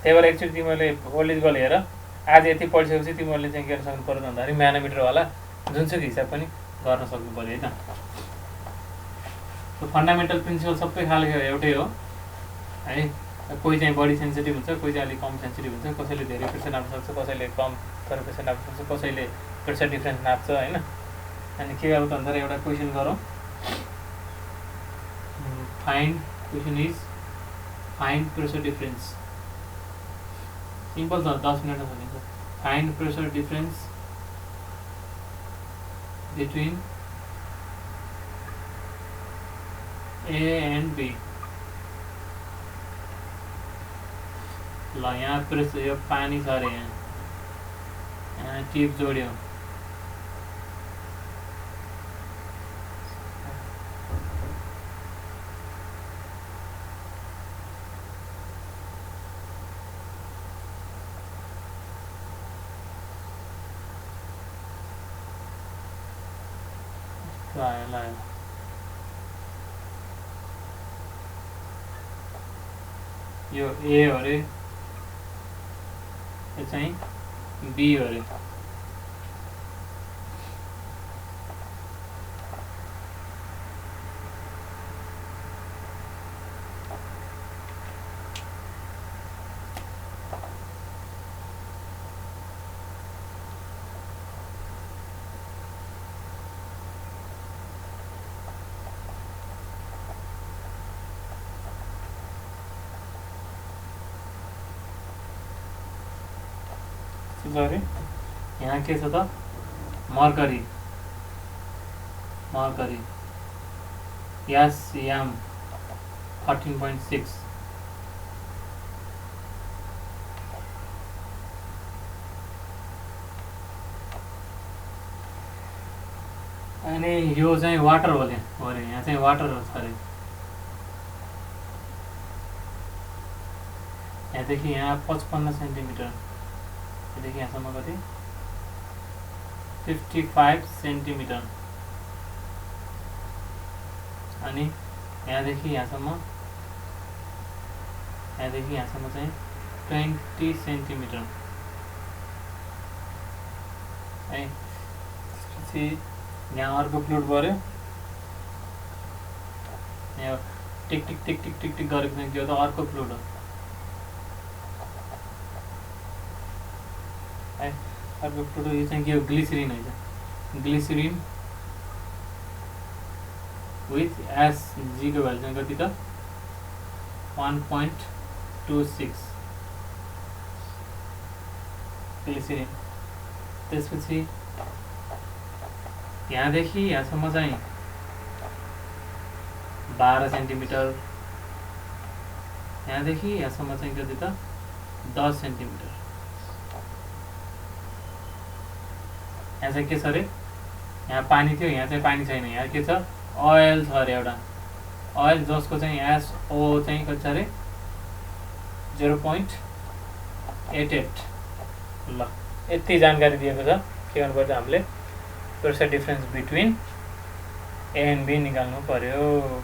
Speaker 1: त्यही भएर एकचोटि तिमीहरूले ओल्ड गल हेर आज यति पढिसकेपछि तिमीहरूले चाहिँ के गर्न सक्नु पऱ्यो भन्दाखेरि म्यानोमिटरवाला जुनसुकै हिसाब पनि गर्न सक्नु पऱ्यो है त। फन्डामेन्टल प्रिन्सिपल सबै खालको एउटै हो है। कोही चाहिँ बढी सेन्सिटिभ हुन्छ, कोही चाहिँ अलिक कम सेन्सिटिभ हुन्छ, कसैले धेरै प्रेसर नाप्न सक्छ, कसैले कम तर प्रेसर नाप्न सक्छ, कसैले प्रेसर डिफ्रेन्स नाप्छ होइन। अनि के गर्नु त भन्दाखेरि एउटा क्वेसन गरौँ। Question is find pressure difference. Simple छ, 10 मिनटमा भनिन्छ। Find pressure difference between A and B। ल यहाँ प्रेसर यो पानी छ अरे यहाँ टिप जोड्यो लायो यो A हो अरे यो चाहिँ B हो अरे। सरी यहाँ के छ त मर्करी SM 13.6 अनि यो चाहिँ वाटर हो अरे यहाँ चाहिँ वाटर हो अरे। यहाँदेखि यहाँ 55 सेन्टिमिटर, यहाँदेखि यहाँसम्म कति 55 सेन्टिमिटर, अनि यहाँदेखि यहाँसम्म चाहिँ 20 सेन्टिमिटर है। त्यसपछि यहाँ अर्को फ्लुइड पऱ्यो, यहाँ टिक टिक टिक टिक टिक टिक गरेको चाहिँ के हो त अर्को फ्लुइड हो है। अर्को फ्लुइड यो चाहिँ के हो ग्लिसरिन है। ग्लिसरिन विथ Sg को भ्यालु चाहिँ कति त 1.26 ग्लिसरिन। त्यसपछि यहाँदेखि यहाँसम्म चाहिँ 12 सेन्टिमिटर, यहाँदेखि यहाँसम्म चाहिँ कति त 10 सेन्टिमिटर। यहाँ चाहिँ के छ अरे, यहाँ पानी थियो, यहाँ चाहिँ पानी छैन, यहाँ के छ ओइल छ अरे एउटा ओइल जसको चाहिँ SO चाहिँ कति छ अरे 0.88। ल यति जानकारी दिएको छ। के गर्नुपर्छ हामीले pressure difference between A and B निकाल्नु पर्यो।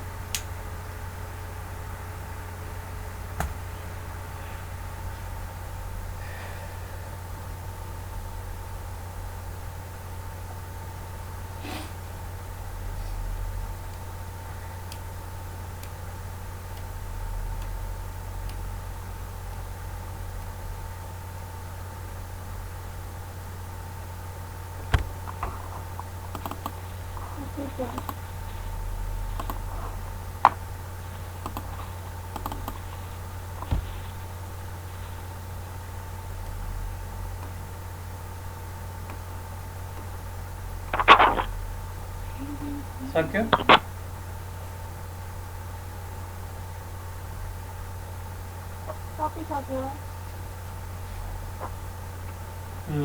Speaker 1: सक्यो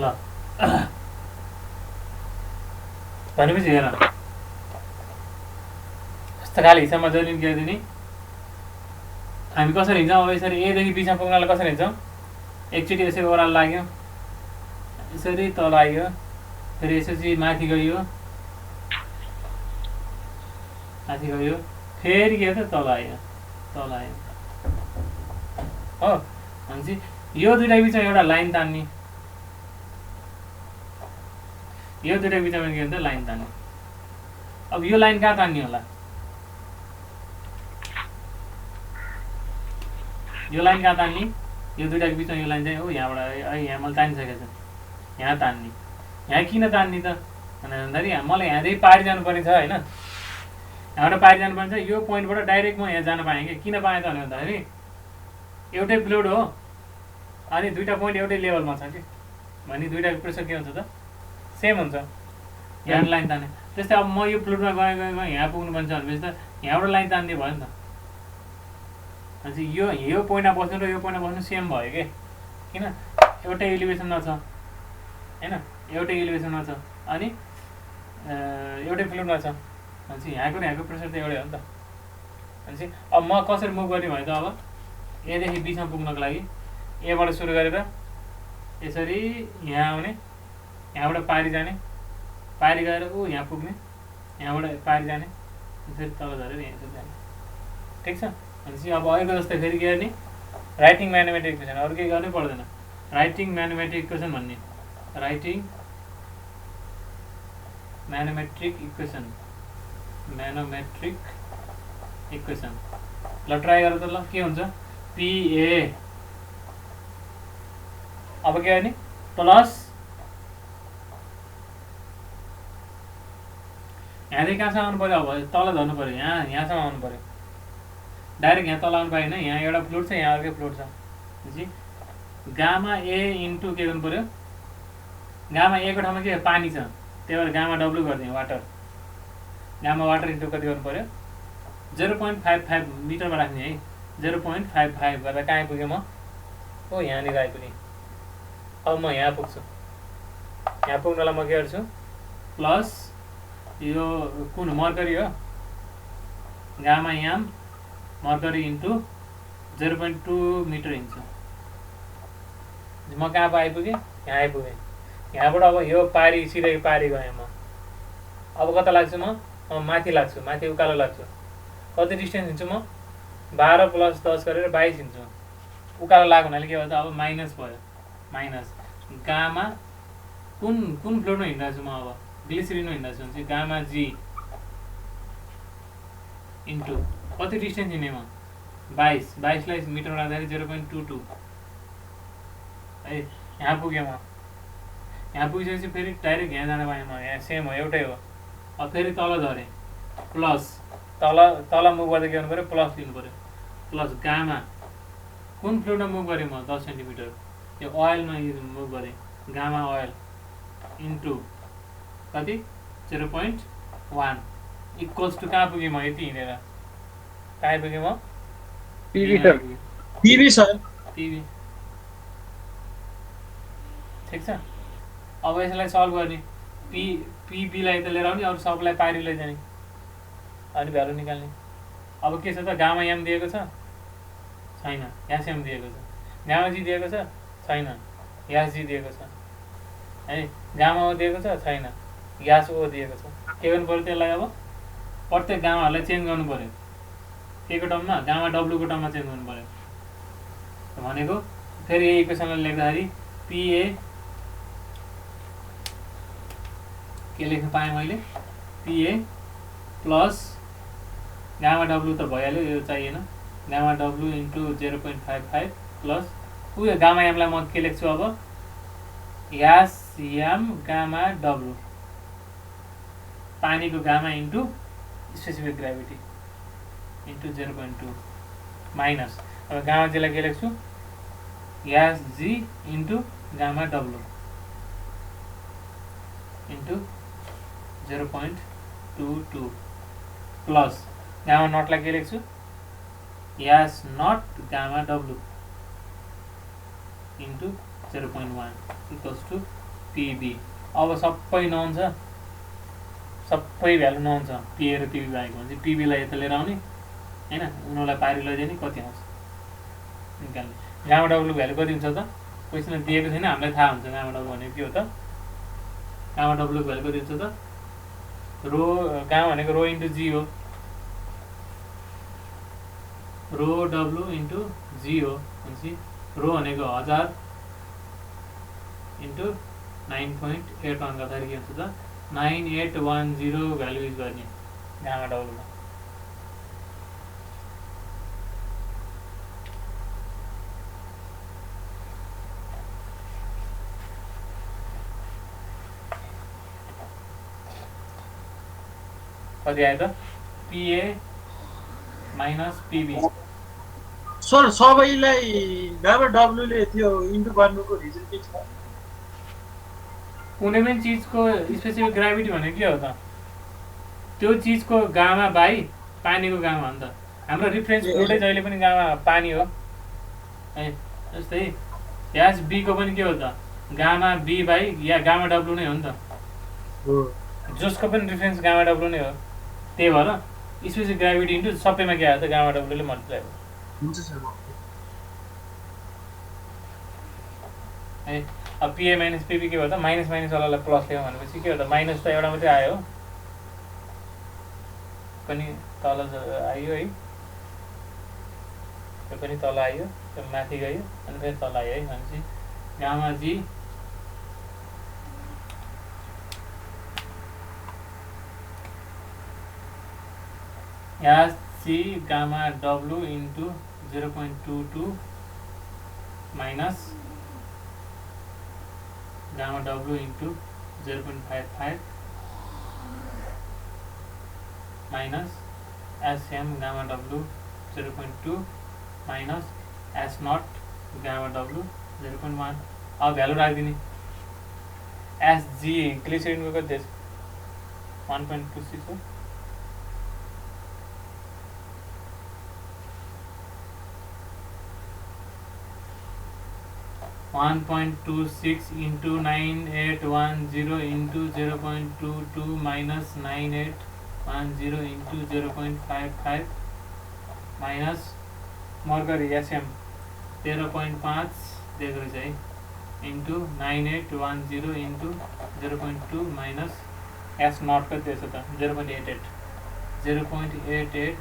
Speaker 1: ल भनेपछि हेर यस्तो खाले हिसाबमा जहिले गिर्दिने हामी कसरी हिँड्छौँ अब यसरी एदेखि बिचमा पुग्नलाई कसरी हिँड्छौँ एकचोटि यसरी ओह्रालो लाग्यो यसरी तल आयो फेरि यसरी माथि गयो फेरि के त तल आयो हो भनेपछि यो दुईटा बिचमा एउटा लाइन तान्ने यो दुईटा बिचमा के भन्छ लाइन तान्ने अब यो लाइन कहाँ तान्ने होला यो लाइन कहाँ तान्ने यो दुईटाको बिचमा यो लाइन चाहिँ हो यहाँबाट यहाँ मैले तानिसकेको छु यहाँ तान्ने यहाँ किन तान्ने त भन्दाखेरि मलाई यहाँदेखि पारि जानुपर्ने छ होइन यहाँबाट पारि जानुपर्ने छ यो पोइन्टबाट डाइरेक्ट म यहाँ जान पाएँ कि किन पाएँ त भन्दाखेरि एउटै फ्लुइड हो अनि दुईटा पोइन्ट एउटै लेभलमा छ कि भने दुईटाको प्रेसर के हुन्छ त सेम हुन्छ यहाँ लाइन ताने त्यस्तै अब म यो फ्लुइडमा गएँ यहाँ पुग्नुपर्ने छ भनेपछि त यहाँबाट लाइन तान्ने भयो नि त भनेपछि यो पोइन्टमा बस्नु र यो पोइन्टमा बस्नु सेम भयो कि किन एउटै एलिभेसनमा छ होइन एउटै एलिभेसनमा छ अनि एउटै फ्लुइडमा छ भनेपछि यहाँको प्रेसर त एउटै हो नि त भनेपछि अब म कसरी मुभ गर्ने भने त अब एदेखि बीचमा पुग्नको लागि एबाट सुरु गरेर यसरी यहाँ आउने यहाँबाट पारि जाने पारि गएर यहाँ पुग्ने यहाँबाट पारि जाने फेरि तल झरेर यहाँ जाने ठिक छ भनेपछि अब अहिलेको जस्तै फेरि के गर्ने राइटिङ म्याथमेटिक इक्वेसन अरू केही गर्नै पर्दैन राइटिङ म्याथमेटिक इक्वेसन भन्ने राइटिङ म्याथमेट्रिक इक्वेसन ल ट्राई गर त ल के हुन्छ पिए अब के गर्ने प्लस यहाँदेखि कहाँसम्म आउनु पऱ्यो अब तल झर्नु पऱ्यो यहाँसम्म आउनु पऱ्यो डाइरेक्ट यहाँ तल आउनु पाएन यहाँ एउटा फ्लुइड छ यहाँ अर्कै फ्लुइड छ भनेपछि गामा ए इन्टु के गर्नु पऱ्यो गामा ए को ठाउँमा के पानी छ त्यही भएर गामा डब्लु गरिदिउँ वाटर गामा वाटर इन्टु कति गर्नु पऱ्यो 0.55 मिटरमा राख्ने है 0.55 गर्दा कहाँ आइपुगेँ म हो यहाँनिर आइपुगेँ अब म यहाँ पुग्छु यहाँ पुग्नलाई म के गर्छु प्लस यो कुन मर्करी हो गामा याम मर्करी इन्टु 0.2 मिटर हिँड्छु म कहाँ आइपुगेँ यहाँ आइपुगेँ यहाँबाट अब यो पारी सिधै पारी गएँ म अब कता लाग्छु म माथि लाग्छु माथि उकालो लाग्छु कति डिस्टेन्स हिँड्छु म 12 + 10 गरेर 22 हिँड्छु उकालो लाग्यो हुनाले के भन्छ अब माइनस भयो माइनस गामा कुन फ्लोरमा हिँडिरहेको छु म अब ग्लिसरिनमा हिँडिरहेको छु भने चाहिँ गामा जी इन्टु कति डिस्टेन्स हिँडेँ म 22 लाई मिटरमा राख्दाखेरि 0.22 है यहाँ पुगेँ म यहाँ पुगिसकेपछि फेरि डाइरेक्ट यहाँ जान पाएँ म यहाँ सेम हो एउटै हो अब फेरि तल झरेँ प्लस तल मुभ गर्दा के गर्नु पऱ्यो प्लस दिनु पऱ्यो प्लस गामा कुन फ्लुइडमा मुभ गरेँ म 10 सेन्टिमिटर यो ओइलमा मुभ गरेँ गामा ओइल इन्टु कति 0.1 इक्वल्स टु कहाँ पुगेँ म यति हिँडेर कहाँ आइपुगेँ म
Speaker 3: पिभी
Speaker 1: ठिक छ अब यसलाई सल्भ गर्ने पिबीलाई त लिएर आउने अरू सबलाई पारी लैजाने अनि भ्यालु निकाल्ने अब के छ त गामा एम दिएको छ छैन यास एम दिएको छ गामा जी दिएको छ छैन यास जी दिएको छ है गामा ओ दिएको छ छैन यास ओ दिएको छ के गर्नु पऱ्यो त्यसलाई अब प्रत्येक गामाहरूलाई चेन्ज गर्नु पऱ्यो के को टर्ममा गामा डब्लुको टर्ममा चेन्ज गर्नु पऱ्यो भनेको फेरि यही इक्वेसनलाई लेख्दाखेरि पिए के लेख्न पाएँ मैले पिए प्लस गामा डब्लु त भइहाल्यो यो चाहिएन गामा डब्लु इन्टु 0.55 प्लस उयो गामा एमलाई म के लेख्छु अब यास एम गामा डब्लु पानीको gamma into specific gravity into 0.2 minus अब गामा जीलाई के लेख्छु S G into gamma W into 0.2 0.22 plus gamma नटलाई के लेख्छु S naught gamma W into 0.1 equals to P B. अब सबै नहुन्छ, सबै भ्यालु नहुन्छ पिए र पिबी बाहेक भने चाहिँ पिबीलाई यता लिएर आउने होइन, उनीहरूलाई पारी लैदिने, कति आउँछ निकाल्ने। गामा डब्लु भ्यालु कति हुन्छ त क्वेसनमा दिएको छैन, हामीलाई थाहा हुन्छ गामा डब्लु भनेको के हो त। गामा डब्लु भ्यालु कति हुन्छ त रो, गामा भनेको रो इन्टु जी हो, रो डब्लु इन्टु जी हो भनेपछि रो भनेको 1000 इन्टु 9.8 गर्दाखेरि के हुन्छ त 9810 भ्यालु युज गर्ने गामा डब्लुमा। कति आयो त पिए माइनस पिबी।
Speaker 3: सर सबैलाई गामा डब्लुले त्यो इन्टु गर्नुको रिजन के छ?
Speaker 1: कुनै पनि चिजको स्पेसिफिक ग्राभिटी भनेको के हो त त्यो चिजको गामा बाई पानीको गामा हो नि त। हाम्रो रिफरेन्स फ्लुइडै जहिले पनि गामा पानी हो है। जस्तै एस बीको पनि के हो त गामा बी बाई या गामा डब्लु नै हो नि त, जसको पनि रिफरेन्स गामा डब्लु नै हो। त्यही भएर स्पेसिफिक ग्राभिटी इन्टु सबैमा के आयो त गामा डब्लुले मल्टिप्लाई हो।
Speaker 3: हुन्छ सर
Speaker 1: है। अब पिए माइनस पिबी के भयो त माइनस माइनसवालालाई प्लस ल्याउँ भनेपछि के हो त माइनस त एउटा मात्रै आयो पनि तल आयो है, त्यो पनि तल आयो, त्यो माथि गयो अनि फेरि तल आयो है भनेपछि gamma G S C gamma W into 0.22 minus gamma W into 0.55 minus SM gamma W 0.2 minus S naught gamma W 0.1। अब भ्यालु राखिदिने। एसजी ग्लिसरिनको कति छ 1.26 हो। 1.26 into 9810 into 0.22 minus 9810 into 0.55 minus mercury SM 13.5 दिएको रहेछ है into 9810 into 0.2 minus S naught कति दिएछ त 0.88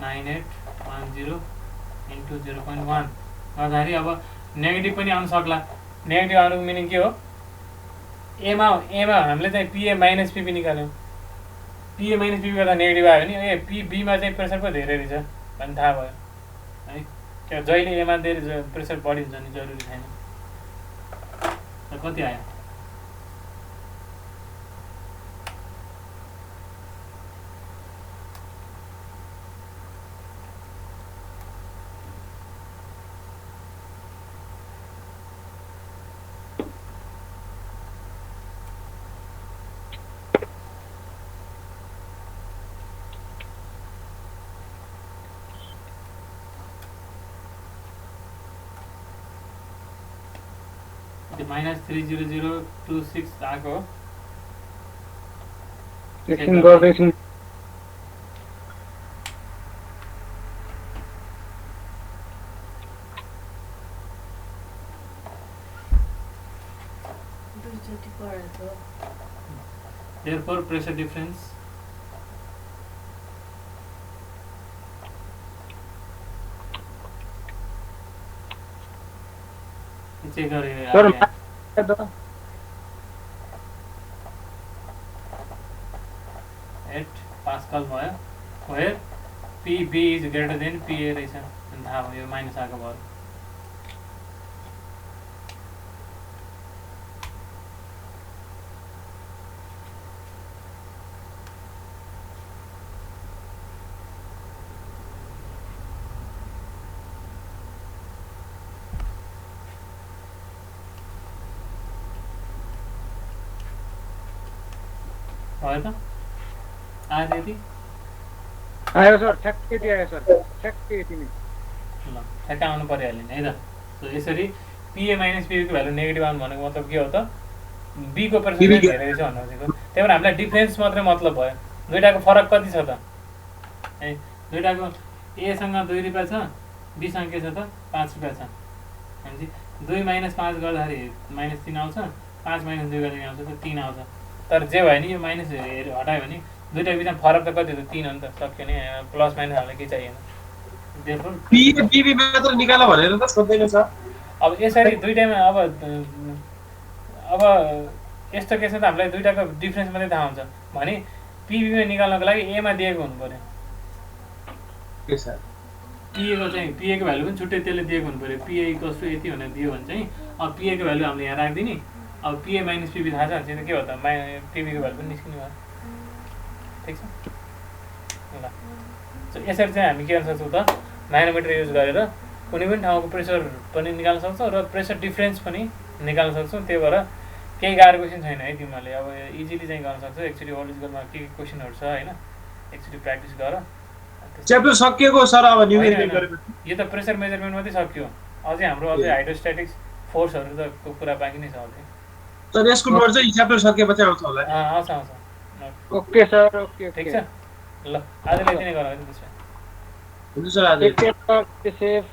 Speaker 1: 9810 इन्टु 0.1 गर्दाखेरि अब नेगेटिभ पनि आउन सक्ला। नेगेटिभ आउनुको मिनिङ के हो एमा हामीले चाहिँ पिए माइनस पिबी निकाल्यौँ। पिए माइनस पिबी गर्दा नेगेटिभ आयो भने ए पिबीमा चाहिँ प्रेसर पो धेरै रहेछ भन्ने थाहा भयो है। क्या जहिले एमा धेरै प्रेसर बढी हुन्छ नि जरुरी छैन। कति आयो माइनस 30026 आएको हो।
Speaker 4: एकछिन गर्दैछु।
Speaker 1: Therefore pressure difference चेक गरेर
Speaker 4: सर
Speaker 1: 8 पास्कल भयो। Where PB is greater than PA रहेछ अनि थाहा भयो माइनस आएको भयो। भयो त आज यति
Speaker 4: आयो सर ठ्याक्कै यति आयो सर ठ्याक्कै यति नै
Speaker 1: ल ठ्याक्क आउनु परिहाल्यो नि है त सो यसरी पिए माइनस पिबीको भ्यालु नेगेटिभ आउनु भनेको मतलब के हो त बीको पर्सेन्टेज धेरै रहेछ भन्नु खोजेको त्यही भएर हामीलाई डिफ्रेन्स मात्रै मतलब भयो दुईटाको फरक कति छ त है दुईटाको एसँग 2 रुपियाँ छ बीसँग के छ त 5 रुपियाँ छ भनेपछि 2 माइनस 5 गर्दाखेरि -3 आउँछ 5 माइनस 2 गर्दाखेरि आउँछ त 3 आउँछ तर जे भयो नि यो माइनस हटायो भने दुईटा बिचमा फरक त कति हो त 3 हो नि त सक्यो नि प्लस माइनस हामीलाई के चाहिएन देयरफोर
Speaker 3: पी र बीबी मात्र निकाल भनेर त सोध्दैन छ
Speaker 1: अब यसरी दुईटामा अब यस्तो केसमा त हामीलाई दुईटाको डिफ्रेन्स मात्रै थाहा हुन्छ भने पिबीमा निकाल्नको लागि एमा दिएको हुनु पर्यो
Speaker 3: के सर
Speaker 1: पिएको चाहिँ पिएको भ्यालु पनि छुट्टै त्यसले दिएको हुनु पर्यो पिए इक्वल्स टु यति भनेर दियो भने चाहिँ अब पिएको भ्यालु हामीले यहाँ राखिदिने अब पिए माइनस पिबी थाहा छ भने चाहिँ के हो त पिबीको भ्यालु पनि निस्किने भयो ठिक छ ल सो यसरी चाहिँ हामी के गर्न सक्छौँ त माइनोमिटर युज गरेर कुनै पनि ठाउँको प्रेसर पनि निकाल्न सक्छौँ र प्रेसर डिफ्रेन्स पनि निकाल्न सक्छौँ त्यही भएर केही गाह्रो क्वेसन छैन है तिमीहरूले अब इजिली चाहिँ गर्न सक्छौ एकचोटि ओरिजिनलमा के क्वेसनहरू छ होइन एकचोटि प्र्याक्टिस गर
Speaker 3: च्याप्टर सकिएको सर अब न्युमेरिकल
Speaker 1: होइन,
Speaker 3: गरेपछि
Speaker 1: यो त प्रेसर मेजरमेन्ट मात्रै सक्यो अझै हाम्रो अझै हाइड्रोस्ट्याटिक्स फोर्सहरू त कुरा बाँकी नै छ अझै
Speaker 3: सर यसको नोट चाहिँ च्याप्टर सकिएपछि आउँछ होला
Speaker 1: आउँछ आउँछ
Speaker 4: ओके सर ओके
Speaker 1: ठिक छ ल आजलाई यति नै गरौँ है त्यसो भए
Speaker 3: हुन्छ सर आज
Speaker 4: take care sir, stay safe